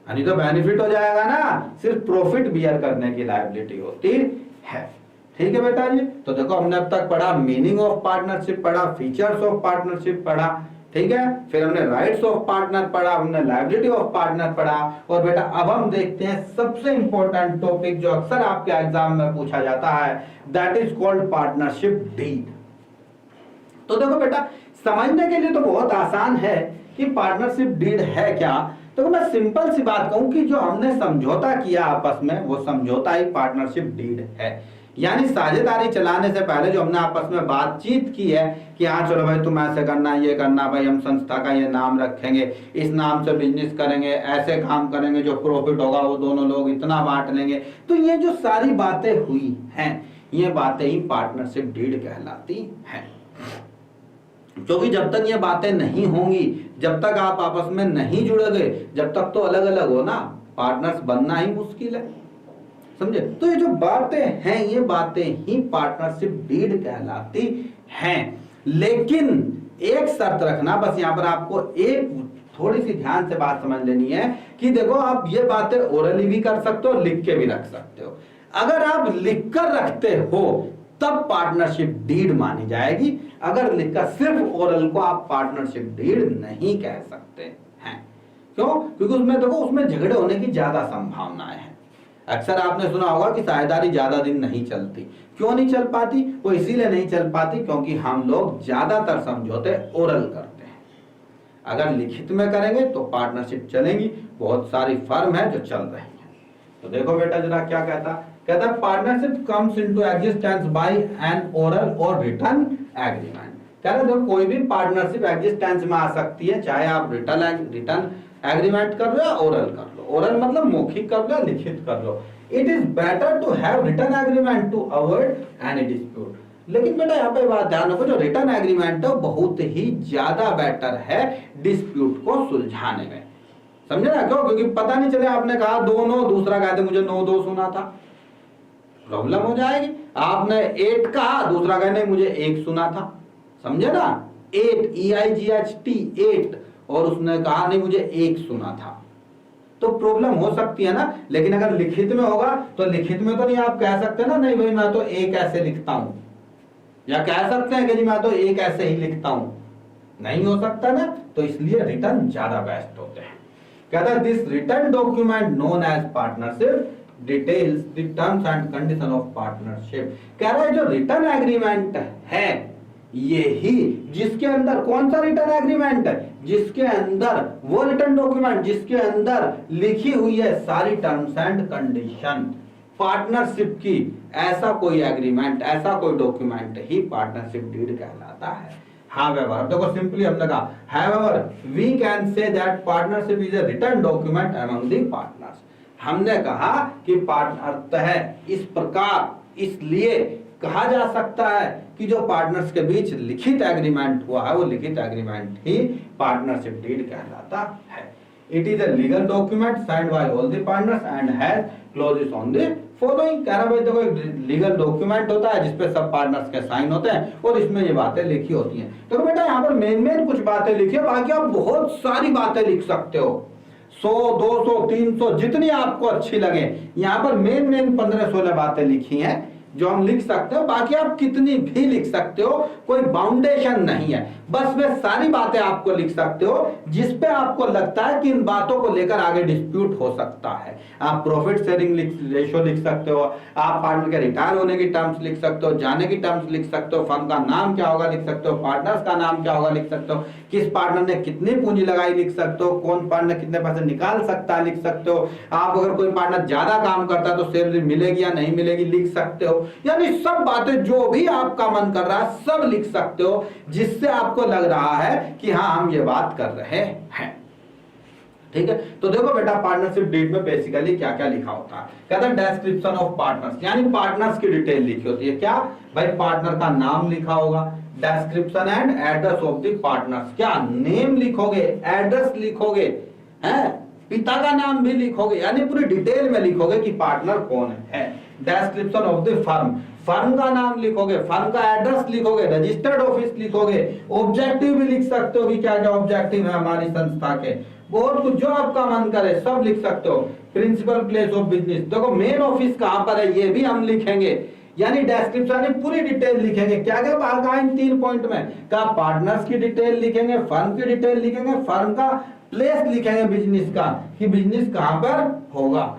यानी तो बेनिफिट हो जाएगा ना, सिर्फ प्रॉफिट बियर करने की लायबिलिटी होती है। ठीक है बेटा जी, तो देखो हमने अब तक पढ़ा मीनिंग ऑफ पार्टनरशिप पढ़ा, फीचर्स ऑफ पार्टनरशिप पढ़ा, ठीक है, फिर हमने राइट्स ऑफ पार्टनर पढ़ा, हमने लायबिलिटी ऑफ पार्टनर पढ़ा, और बेटा अब हम देखते हैं सबसे इंपॉर्टेंट टॉपिक जो अक्सर आपके एग्जाम में पूछा जाता है, that is called partnership deed. तो देखो बेटा समझने के लिए तो बहुत आसान है कि पार्टनरशिप डीड है क्या। तो मैं सिंपल सी बात कहूं कि जो हमने समझौता किया आपस में वो समझौता ही पार्टनरशिप डीड है। यानी साझेदारी चलाने से पहले जो हमने आपस में बातचीत की है कि हाँ चलो भाई तुम ऐसे करना, ये करना, भाई हम संस्था का ये नाम रखेंगे, इस नाम से बिजनेस करेंगे, ऐसे काम करेंगे, जो प्रॉफिट होगा वो दोनों लोग इतना बांट लेंगे, तो ये जो सारी बातें हुई हैं ये बातें ही पार्टनरशिप डीड कहलाती हैं। क्योंकि जब तक ये बातें नहीं होंगी, जब तक आप आपस में नहीं जुड़ोगे, जब तक तो अलग अलग हो ना, पार्टनर्स बनना ही मुश्किल है, समझे। तो ये जो बातें हैं ये बातें ही पार्टनरशिप डीड कहलाती हैं। लेकिन एक शर्त रखना, बस यहाँ पर आपको एक थोड़ी सी ध्यान से बात समझ लेनी है कि देखो आप ये बातें ओरली भी कर सकते हो, लिख के भी रख सकते हो। अगर आप लिख कर रखते हो तब पार्टनरशिप डीड मानी जाएगी, अगर लिखकर सिर्फ ओरल को आप पार्टनरशिप डीड नहीं कह सकते हैं। क्यों? क्योंकि उसमें देखो उसमें झगड़े होने की ज्यादा संभावनाएं हैं। अक्सर आपने सुना होगा कि साझेदारी ज्यादा दिन नहीं चलती। क्यों नहीं चल पाती? वो इसीलिए नहीं चल पाती क्योंकि हम लोग ज्यादातर समझौते ओरल करते हैं। अगर लिखित में करेंगे तो पार्टनरशिप चलेगी। बहुत सारी फर्म है जो चल रही है। तो देखो बेटा जरा क्या कहता है partnership comes into existence by an oral और रिटन एग्रीमेंट। कह रहे देखो कोई भी पार्टनरशिप एग्जिस्टेंस में आ सकती है, चाहे आप रिटन एग्रीमेंट कर लो या ओरल कर लो। ओरल मतलब मौखिक कर लो, लिखित कर लो। It is better to have written agreement to avoid any dispute. लेकिन बेटा यहाँ पे बात ध्यान रखो, जो रिटन एग्रीमेंट है बहुत ही ज्यादा बेटर है डिस्प्यूट को सुलझाने में। समझे ना क्यों? क्योंकि पता नहीं चले आपने कहा 2 नो, दूसरा कहते मुझे 9-2 सुना था, प्रॉब्लम हो जाएगी। आपने 8 कहा, दूसरा कहने मुझे 1 सुना था, समझे ना? 8 EIGHT 8 और उसने कहा नहीं मुझे 1 सुना था, तो प्रॉब्लम हो सकती है ना। लेकिन अगर लिखित में होगा तो लिखित में तो नहीं आप कह सकते ना नहीं भाई मैं तो 1 ऐसे लिखता हूं, या कह सकते हैं कि जी मैं तो 1 ऐसे ही लिखता हूं, नहीं हो सकता ना। तो इसलिए रिटर्न ज्यादा बेस्ट होते हैं। कहता है this return document known as partnership details the terms and condition of partnership. कह रहा है जो रिटर्न एग्रीमेंट है ये ही, जिसके अंदर कौन सा रिटर्न एग्रीमेंट है, जिसके अंदर वो रिटर्न डॉक्यूमेंट जिसके अंदर लिखी हुई है सारी टर्म्स एंड कंडीशन पार्टनरशिप की, ऐसा कोई एग्रीमेंट, ऐसा कोई डॉक्यूमेंट ही पार्टनरशिप डीड कहलाता है। However, देखो सिंपली हमने कहा however we can say that partnership is a written document among the partners। हमने कहा कि पार्टनर है इस प्रकार, इसलिए कहा जा सकता है कि जो पार्टनर्स के बीच लिखित एग्रीमेंट हुआ है वो लिखित एग्रीमेंट ही पार्टनरशिप डीड कहलाता है। It is a legal document signed by all the partners and has clauses on the following. कह रहा भाई देखो एक लीगल डॉक्यूमेंट होता है जिसपे सब पार्टनर्स के साइन होते हैं और इसमें ये बातें लिखी होती हैं। तो बेटा यहाँ पर मेन कुछ बातें लिखी है, बाकी आप बहुत सारी बातें लिख सकते हो, 100, 200, 300 जितनी आपको अच्छी लगे। यहाँ पर मेन 15-16 बातें लिखी हैं जो हम लिख सकते हो, बाकी आप कितनी भी लिख सकते हो, कोई बाउंडेशन नहीं है। बस वे सारी बातें आपको लिख सकते हो जिसपे आपको लगता है कि इन बातों को लेकर आगे डिस्प्यूट हो सकता है। आप प्रॉफिट शेयरिंग रेशियो लिख सकते हो, आप पार्टनर के रिटायर होने की टर्म्स लिख सकते हो, जाने की टर्म्स लिख सकते हो, फर्म का नाम क्या होगा लिख सकते हो, पार्टनर्स का नाम क्या होगा लिख सकते हो, किस पार्टनर ने कितनी पूंजी लगाई लिख सकते हो, कौन पार्टनर कितने पैसे निकाल सकता है लिख सकते हो। आप अगर कोई पार्टनर ज्यादा काम करता है तो सैलरी मिलेगी या नहीं मिलेगी लिख सकते हो। यानी सब बातें जो भी आपका मन कर रहा है सब लिख सकते हो जिससे आपको लग रहा है कि हाँ हम ये बात कर रहे हैं। ठीक है, तो देखो बेटा पार्टनरशिप डीड में बेसिकली क्या क्या लिखा होता है। कहता है डिस्क्रिप्शन ऑफ पार्टनर्स, यानी पार्टनर्स की डिटेल लिखी होती है। क्या भाई पार्टनर का नाम लिखा होगा, description and address of the partners. क्या नेम लिखोगे, एड्रेस लिखोगे, हैं पिता का नाम भी लिखोगे, यानी पूरी डिटेल में लिखोगे कि पार्टनर कौन है। Description of the firm, firm का नाम लिखोगे, फर्म का एड्रेस लिखोगे, रजिस्टर्ड ऑफिस लिखोगे, ऑब्जेक्टिव भी लिख सकते हो कि क्या क्या ऑब्जेक्टिव है हमारी संस्था के, बहुत कुछ जो आपका मन करे सब लिख सकते हो। प्रिंसिपल प्लेस ऑफ बिजनेस, देखो मेन ऑफिस कहां पर है ये भी हम लिखेंगे, यानी डिस्क्रिप्शन पूरी डिटेल लिखेंगे। क्या क्या कहा इन 3 पॉइंट में, क्या पार्टनर्स की डिटेल लिखेंगे, फर्म की डिटेल लिखेंगे, फर्म का प्लेस लिखेंगे बिजनेस का कि बिजनेस कहां पर होगा।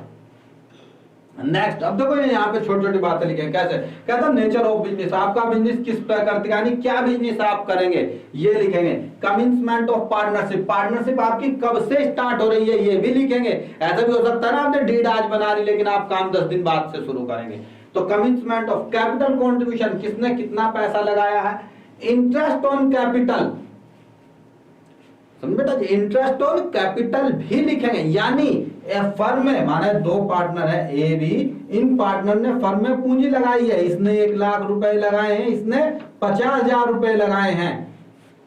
नेक्स्ट अब देखो यहाँ पे छोटी छोटी बातें लिखेंगे। कैसे, कहता नेचर ऑफ बिजनेस, आपका बिजनेस किस प्रकार का, यानी क्या बिजनेस आप करेंगे ये लिखेंगे। कमिंसमेंट ऑफ पार्टनरशिप, पार्टनरशिप आपकी कब से स्टार्ट हो रही है ये भी लिखेंगे। ऐसा भी हो सकता है ना आपने डीड आज बना ली लेकिन आप काम 10 दिन बाद से शुरू करेंगे, तो कमिंसमेंट ऑफ कैपिटल कॉन्ट्रीब्यूशन, किसने कितना पैसा लगाया है। इंटरेस्ट ऑन कैपिटल, समझ बेटा इंटरेस्ट ऑन कैपिटल भी लिखेंगे, यानी फर्म में माने 2 पार्टनर है ए बी, इन पार्टनर ने फर्म में पूंजी लगाई है, इसने 1 लाख रुपए लगाए हैं, इसने 50,000 रुपए लगाए हैं,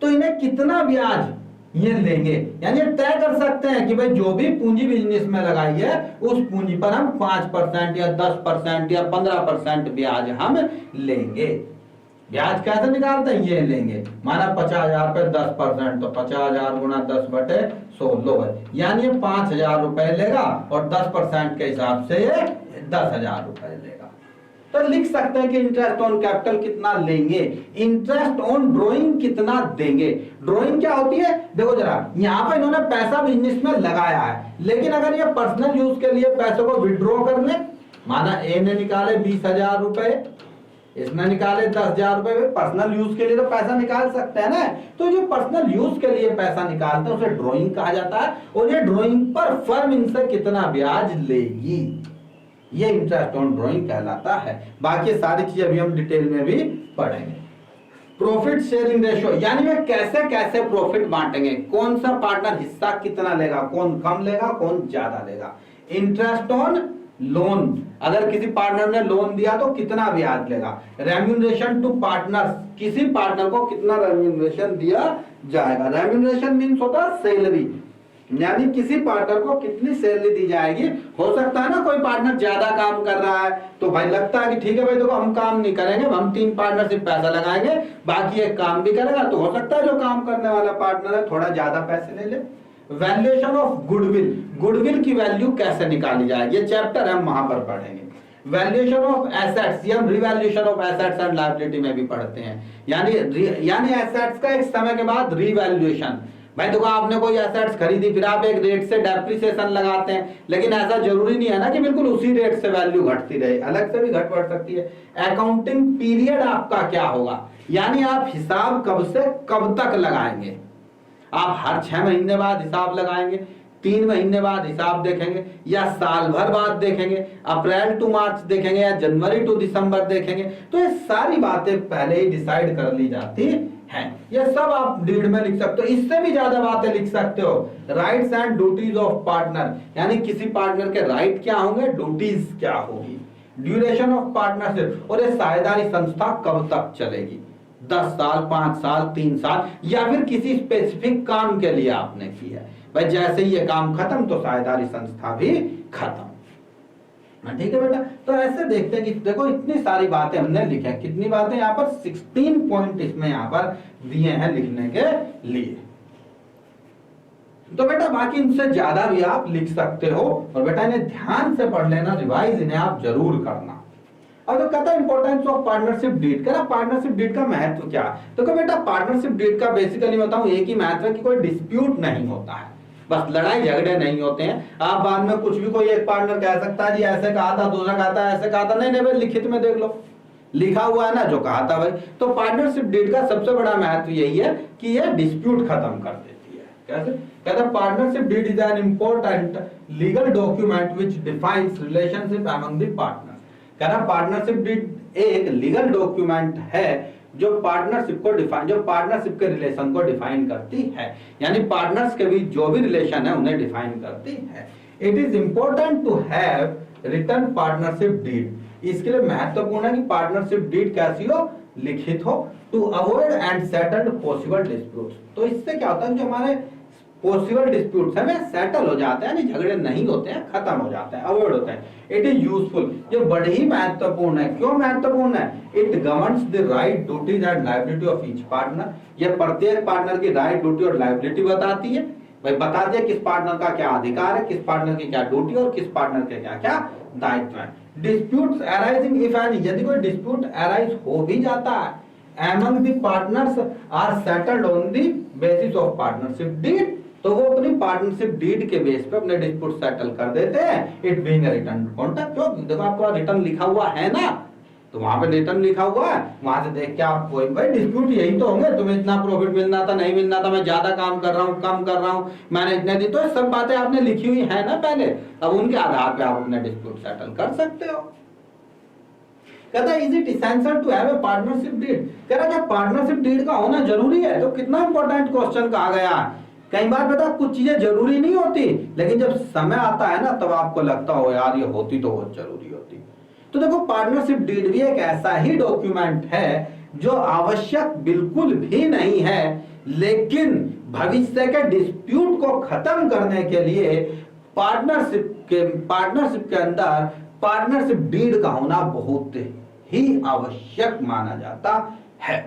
तो इन्हें कितना ब्याज ये लेंगे, यानी तय कर सकते हैं कि भाई जो भी पूंजी बिजनेस में लगाई है उस पूंजी पर हम 5% या 10% या 15% ब्याज हम लेंगे। ब्याज कैसे निकालते हैं ये लेंगे, माना 50,000 पे 10%, तो 50,000 गुना 10/100 लो है, यानी ये 5,000 रुपए लेगा और 10% के हिसाब से ये 10,000 रुपए लेगा। तो लिख सकते हैं कि इंटरेस्ट ऑन कैपिटल कितना लेंगे, इंटरेस्ट ऑन ड्रॉइंग कितना देंगे। ड्रॉइंग क्या होती है, देखो जरा यहाँ पे इन्होंने पैसा बिजनेस में लगाया है, लेकिन अगर ये पर्सनल यूज के लिए पैसे को विड्रॉ कर ले, माना ए ने निकाले 20,000 रुपए, इसने निकाले 10,000 रुपए, पर्सनल यूज के लिए तो पैसा निकाल सकते हैं ना। तो जो पर्सनल यूज के लिए पैसा निकालते हैं उसे ड्रॉइंग कहा जाता है, और ये ड्रॉइंग पर फर्म इनसे कितना ब्याज लेगी, ये इंटरेस्ट ऑन ड्रॉइंग कहलाता है। बाकी सारी चीजें अभी हम डिटेल में भी पढ़ेंगे। प्रॉफिट शेयरिंग रेशियो, यानी वे कैसे कैसे प्रॉफिट बांटेंगे, कौन सा पार्टनर हिस्सा कितना लेगा, कौन कम लेगा, कौन ज्यादा लेगा। इंटरेस्ट ऑन लोन, अगर किसी पार्टनर ने लोन दिया तो कितना ब्याज लेगा। रेम्यूनरेशन टू पार्टनर्स, किसी पार्टनर को कितना रेम्यूनरेशन दिया जाएगा। रेम्यूनरेशन मीन्स होता है सैलरी, यानी किसी पार्टनर को कितनी सैलरी दी जाएगी। हो सकता है ना कोई पार्टनर ज्यादा काम कर रहा है तो भाई लगता है कि ठीक है भाई देखो हम काम नहीं करेंगे, हम 3 पार्टनर सिर्फ पैसा लगाएंगे, बाकी एक काम भी करेगा। तो हो सकता है जो काम करने वाला पार्टनर है थोड़ा ज्यादा पैसे ले ले। वैल्यूएशन ऑफ गुडविल, गुडविल की वैल्यू कैसे निकाली जाए, ये चैप्टर हम वहां पर पढ़ेंगे। वैल्यूएशन ऑफ एसेट्स, ये हम revaluation of assets and liability में भी पढ़ते हैं, यानी एसेट्स का एक समय के बाद रिवैल्यूएशन। भाई देखो आपने कोई एसेट्स खरीदी, फिर आप एक रेट से डेप्रिसिएशन लगाते हैं, लेकिन ऐसा जरूरी नहीं है ना कि बिल्कुल उसी रेट से वैल्यू घटती रहे, अलग से भी घट बढ़ सकती है। अकाउंटिंग पीरियड आपका क्या होगा, यानी आप हिसाब कब से कब तक लगाएंगे। आप हर 6 महीने बाद हिसाब लगाएंगे, 3 महीने बाद हिसाब देखेंगे, या साल भर बाद देखेंगे, अप्रैल टू मार्च देखेंगे, या जनवरी टू दिसंबर देखेंगे। तो ये सारी बातें पहले ही डिसाइड कर ली जाती हैं। ये सब आप डीड में लिख सकते हो, इससे भी ज्यादा बातें लिख सकते हो। Rights and duties of partner, यानी किसी पार्टनर के राइट क्या होंगे, ड्यूटीज क्या होगी। ड्यूरेशन ऑफ पार्टनरशिप, और ये साझेदारी संस्था कब तक चलेगी, 10 साल, 5 साल, 3 साल, या फिर किसी स्पेसिफिक काम के लिए आपने की है। भाई जैसे ही ये काम खत्म तो साझेदारी संस्था भी खत्म। ठीक है बेटा, तो ऐसे देखते हैं कि देखो इतनी सारी बातें हमने लिखी हैं। कितनी बातें यहाँ पर 16 पॉइंट इसमें यहाँ पर दिए हैं लिखने के लिए। तो बेटा बाकी इनसे ज्यादा भी आप लिख सकते हो, और बेटा इन्हें ध्यान से पढ़ लेना, रिवाइज इन्हें आप जरूर करना। अब तो कहता है इंपॉर्टेंस ऑफ पार्टनरशिप डीड, कहना पार्टनर्शिप डीड का महत्व क्या। तो क्या बेटा पार्टनरशिप डीड का बेसिकली बताऊं एक ही महत्व है कि कोई डिस्प्यूट नहीं होता है, बस लड़ाई झगड़े नहीं होते हैं। आप बाद में कुछ भी कोई एक पार्टनर कह सकता है जी ऐसे कहा था, दूसरा कहता है ऐसे कहा था, नहीं भाई लिखित में देख लो, लिखा हुआ है ना जो कहा था भाई। तो पार्टनरशिप डीड का सबसे बड़ा महत्व यही है कि यह डिस्प्यूट खत्म कर देती है। कैसे कहता है partnership deed is an important legal document which defines relationship among the partners. कहना पार्टनरशिप डीड एक लीगल डॉक्यूमेंट है जो पार्टनरशिप को डिफाइन, जो पार्टनरशिप के रिलेशन को डिफाइन करती है, यानी पार्टनर्स के बीच जो भी रिलेशन है उन्हें डिफाइन करती है। It is important to have written partnership deed, इसके लिए महत्वपूर्ण है कि पार्टनरशिप डीड कैसी हो, लिखित हो। To avoid and settled possible disputes, तो इससे क्या होता है कि हमारे पॉसिबल डिस्प्यूट्स हमें सेटल हो जाते हैं, यानी झगड़े नहीं होते हैं, खत्म हो जाते हैं, अवॉइड होते हैं। इट इज यूजफुल, ये बड़ी ही महत्वपूर्ण है। क्यों महत्वपूर्ण है, it governs the right duties and liability of each partner, ये प्रत्येक पार्टनर की राइट ड्यूटी और लायबिलिटी बताती है। भाई बताती है किस पार्टनर का क्या अधिकार है, किस पार्टनर की क्या ड्यूटी और किस पार्टनर के क्या क्या दायित्व है। डिस्प्यूट्स अराइजिंग इफ एनी, यदि कोई डिस्प्यूट अराइज हो भी जाता है among the partners are settled on the basis of partnership deed, तो वो अपनी पार्टनरशिप डीड के बेस पे अपने डिस्प्यूट सेटल कर देते हैं। It being a written contract, क्यों देखो आपका रिटर्न लिखा हुआ है ना, तो वहां पे रिटर्न लिखा हुआ है, वहां से देख के आप कोई भाई डिस्प्यूट यही तो होंगे, तुम्हें इतना प्रॉफिट मिलना था, नहीं मिलना था, मैं ज्यादा काम कर रहा हूँ, कम कर रहा हूँ, मैंने इतने दी, तो सब बातें आपने लिखी हुई है ना पहले, अब उनके आधार पे आप अपने डिस्प्यूट सेटल कर सकते हो। कहता है is it essential to have a partnership deed, कह रहा है पार्टनरशिप डीड का होना जरूरी है। तो कितना इंपॉर्टेंट क्वेश्चन कहा गया है। कई बार बेटा कुछ चीजें जरूरी नहीं होती, लेकिन जब समय आता है ना तब आपको लगता हो यार ये होती तो बहुत जरूरी होती। तो देखो पार्टनरशिप डीड भी एक ऐसा ही डॉक्यूमेंट है जो आवश्यक बिल्कुल भी नहीं है, लेकिन भविष्य के डिस्प्यूट को खत्म करने के लिए पार्टनरशिप के अंदर पार्टनरशिप डीड का होना बहुत ही आवश्यक माना जाता है।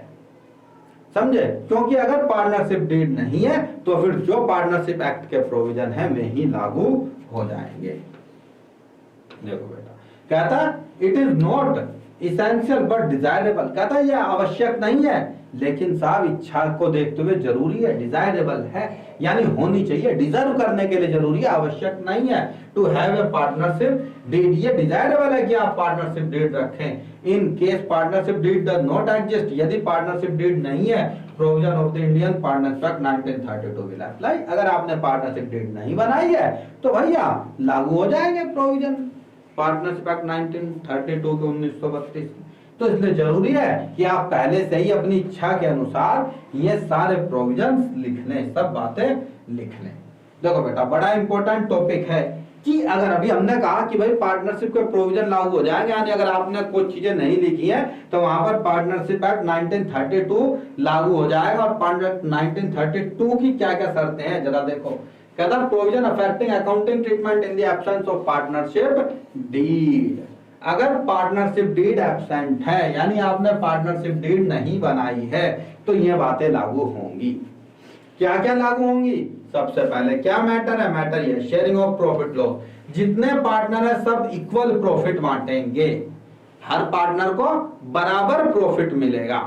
समझे, क्योंकि अगर पार्टनरशिप डीड नहीं है तो फिर जो पार्टनरशिप एक्ट के प्रोविजन है वे ही लागू हो जाएंगे। देखो बेटा कहता it is not essential but desirable, कहता है यह आवश्यक नहीं है लेकिन साहब इच्छा को देखते हुए जरूरी है, डिजायरेबल है यानी होनी चाहिए, डिजर्व करने के लिए जरूरी है, आवश्यक नहीं है। To have a partnership deed, ये डिजायरेबल है कि आप पार्टनरशिप डीड रखें। In case partnership deed does not exist, यदि पार्टनरशिप डीड नहीं है, provision of the Indian partnership act 1932 will apply. अगर आपने पार्टनरशिप डीड नहीं बनाई है तो भैया लागू हो जाएंगे प्रोविजन पार्टनरशिप एक्ट 1932 के 1932। तो इसलिए जरूरी है कि आप पहले से ही अपनी इच्छा के अनुसार ये सारे प्रोविजन लिख लें, सब बातें लिख लें। देखो बेटा बड़ा इंपॉर्टेंट टॉपिक है कि अगर अभी हमने कहा कि भाई पार्टनरशिप के प्रोविजन लागू हो जाएंगे, यानी अगर आपने कुछ चीजें नहीं लिखी है तो वहां पर पार्टनरशिप एक्ट 1932 लागू हो जाएगा। और 1932 की क्या क्या शर्तें हैं जरा देखो। कहता है provision affecting accounting treatment in the absence of partnership deed. अगर पार्टनरशिप डीड एब्सेंट है, यानी आपने पार्टनरशिप डीड नहीं बनाई है, तो ये बातें लागू होंगी। क्या क्या लागू होंगी? सबसे पहले क्या मैटर है? मैटर ये शेयरिंग ऑफ प्रॉफिट लॉस। जितने पार्टनर है सब इक्वल प्रॉफिट बांटेंगे, हर पार्टनर को बराबर प्रॉफिट मिलेगा।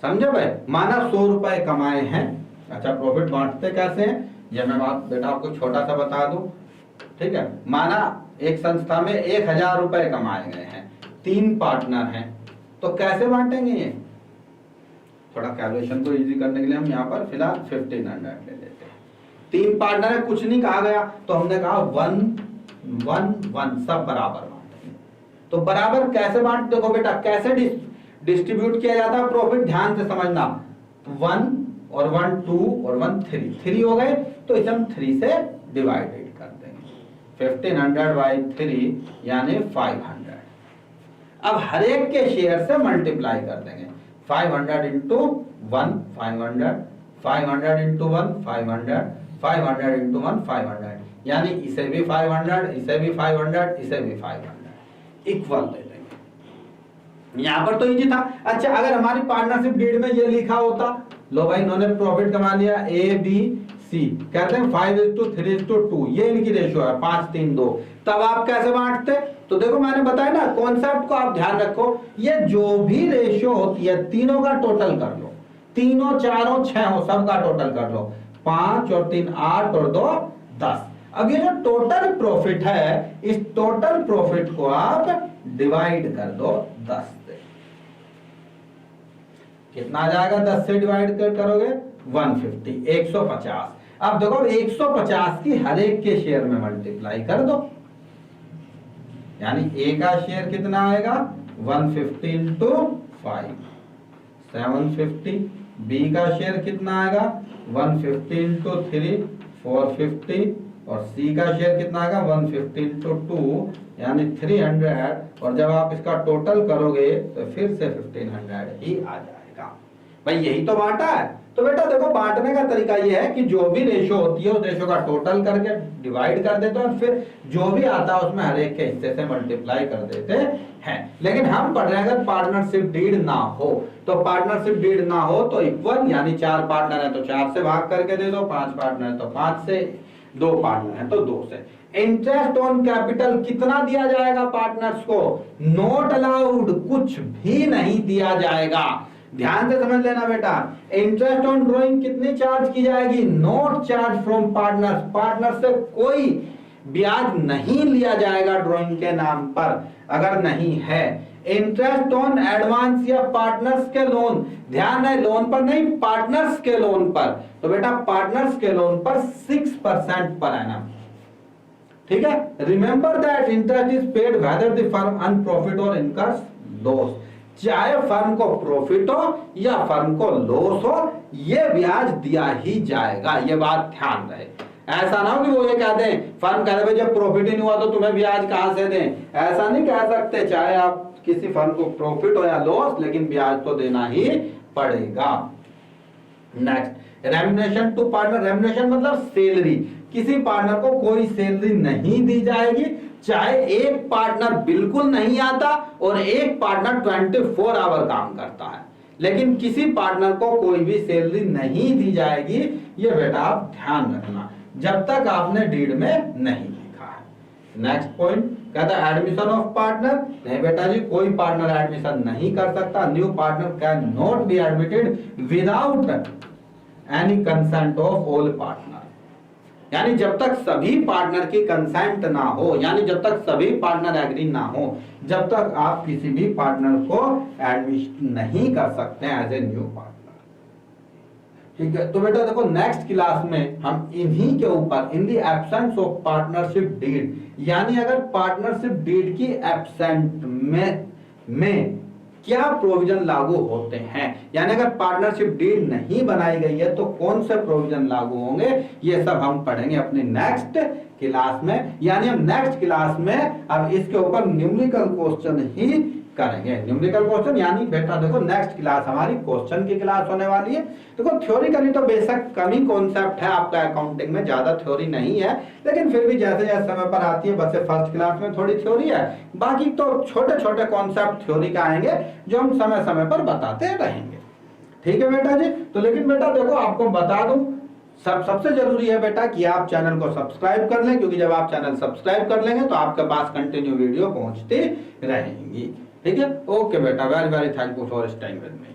समझे भाई? माना 100 रुपए कमाए हैं, अच्छा प्रॉफिट बांटते कैसे हैं ये मैं बात बेटा आपको छोटा सा बता दूं, ठीक है। माना एक संस्था में 1000 रुपए कमाए गए हैं, 3 पार्टनर हैं, तो कैसे बांटेंगे ये? थोड़ा कैलकुलेशन को इजी करने के लिए हम यहाँ पर फिलहाल 1500 ले लेते हैं। 3 पार्टनर है, कुछ नहीं कहा गया, तो हमने कहा 1 1 1 सब बराबर बांटेंगे। तो बराबर कैसे बांट, देखो बेटा कैसे डिस्ट्रीब्यूट किया जाता है प्रॉफिट, ध्यान से समझना। 1 और 1 2 और 1 3 हो गए, तो इसे हम 3 से डिवाइडेड कर देंगे। 1500 बाई 3 यानी 500। अब हर एक के शेयर से मल्टीप्लाई कर देंगे। 500 इंटू 1 500, 500 इंटू 1 500, 500 इंटू 1 500, यानी इसे भी 500, इसे भी 500, इसे भी 500 इक्वल दे देंगे। यहां पर तो इजी था। अच्छा अगर हमारी पार्टनरशिप डीड में ये लिखा होता, लो भाई इन्होंने प्रॉफिट कमा लिया A B C, कहते हैं 5:3:2, ये इनकी रेशियो है 5 3 2, तब आप कैसे बांटते? तो देखो मैंने बताया ना कॉन्सेप्ट को आप ध्यान रखो, ये जो भी रेशियो होती है तीनों का टोटल कर लो, तीनों चारों 6 हो सबका टोटल कर लो, 5 और 3 8 और 2 10। अब ये जो टोटल प्रॉफिट है, इस टोटल प्रॉफिट को आप डिवाइड कर दो 10 से। कितना आ जाएगा? 10 से डिवाइड करोगे 150, 150। अब देखो 150 की हर एक के शेयर में मल्टीप्लाई कर दो, यानी A का शेयर कितना आएगा? 150 इंटू 5 750। B का शेयर कितना आएगा? 150 इंटू 3 450। और C का शेयर कितना आएगा? 150 इंटू 2 यानी 300। और जब आप इसका टोटल करोगे तो फिर से 1500 ही आ जाएगा। भाई यही तो बांटा है। तो बेटा देखो बांटने का तरीका ये है कि जो भी रेशो होती है उस रेशो का टोटल करके डिवाइड कर देते हैं, फिर जो भी आता है उसमें हर एक के हिस्से से मल्टीप्लाई कर देते हैं। लेकिन हम पढ़ रहे हैं अगर पार्टनरशिप डीड ना हो, तो पार्टनरशिप डीड ना हो तो इक्वल, यानी 4 पार्टनर है तो 4 से भाग करके दे दो, 5 पार्टनर है तो 5 से, 2 पार्टनर है तो 2 से। इंटरेस्ट ऑन कैपिटल कितना दिया जाएगा पार्टनर्स को? नॉट अलाउड, कुछ भी नहीं दिया जाएगा। ध्यान से समझ लेना बेटा। इंटरेस्ट ऑन ड्रॉइंग कितनी चार्ज की जाएगी? Not charge from partners, partner से कोई ब्याज नहीं लिया जाएगा ड्रॉइंग के नाम पर अगर नहीं है। इंटरेस्ट ऑन एडवांस या पार्टनर्स के लोन, ध्यान है लोन पर नहीं, पार्टनर्स के लोन पर, तो बेटा पार्टनर्स के लोन पर 6% पर एनम, ठीक है। Remember that interest is paid whether the firm earn profit और इनकर्स लॉस, चाहे फर्म को प्रॉफिट हो या फर्म को लॉस हो, ये ब्याज दिया ही जाएगा। ये बात ध्यान रहे। ऐसा ना हो कि वो ये कह दें, फर्म कह रहे जब प्रॉफिट ही नहीं हुआ तो तुम्हें ब्याज कहां से दें, ऐसा नहीं कह सकते। चाहे आप किसी फर्म को प्रॉफिट हो या लॉस, लेकिन ब्याज तो देना ही पड़ेगा। Next, remuneration to partner. Remuneration मतलब सैलरी, किसी पार्टनर को कोई सैलरी नहीं दी जाएगी, चाहे एक पार्टनर बिल्कुल नहीं आता और एक पार्टनर 24 आवर काम करता है, लेकिन किसी पार्टनर को कोई भी सैलरी नहीं दी जाएगी। ये बेटा आप ध्यान रखना जब तक आपने डीड में नहीं लिखा है। नेक्स्ट पॉइंट कहता है एडमिशन ऑफ पार्टनर। नहीं बेटा जी, कोई पार्टनर एडमिशन नहीं कर सकता। New partner can not be admitted without any consent of all partner, यानी जब तक सभी पार्टनर की कंसेंट ना हो, यानी जब तक सभी पार्टनर एग्री ना हो, जब तक आप किसी भी पार्टनर को एडमिट नहीं कर सकते एज ए न्यू पार्टनर। ठीक है, तो बेटा देखो नेक्स्ट क्लास में हम इन्हीं के ऊपर in the absence of partnership deed, यानी अगर पार्टनरशिप डीड की एब्सेंट में क्या प्रोविजन लागू होते हैं, यानी अगर पार्टनरशिप डीड नहीं बनाई गई है तो कौन से प्रोविजन लागू होंगे, ये सब हम पढ़ेंगे अपने नेक्स्ट क्लास में। यानी हम नेक्स्ट क्लास में अब इसके ऊपर न्यूमेरिकल क्वेश्चन ही करेंगे। न्यूमेरिकल क्वेश्चन यानी बेटा देखो नेक्स्ट क्लास हमारी क्वेश्चन की क्लास होने वाली है। देखो थ्योरिकली तो बेशक कम ही कॉन्सेप्ट है आपका अकाउंटिंग में, ज्यादा थ्योरी नहीं है, लेकिन फिर भी जैसे जैसे समय पर आती है, बस फर्स्ट क्लास में थोड़ी थ्योरी है, बाकी तो छोटे छोटे कॉन्सेप्ट थ्योरी का आएंगे जो हम समय समय पर बताते रहेंगे। ठीक है बेटा जी। तो लेकिन बेटा देखो आपको बता दूं, सबसे जरूरी है बेटा कि आप चैनल को सब्सक्राइब कर लें, क्योंकि जब आप चैनल सब्सक्राइब कर लेंगे तो आपके पास कंटिन्यू वीडियो पहुंचती रहेंगी। ठीक है, ओके बेटा, very very thank you for staying with me.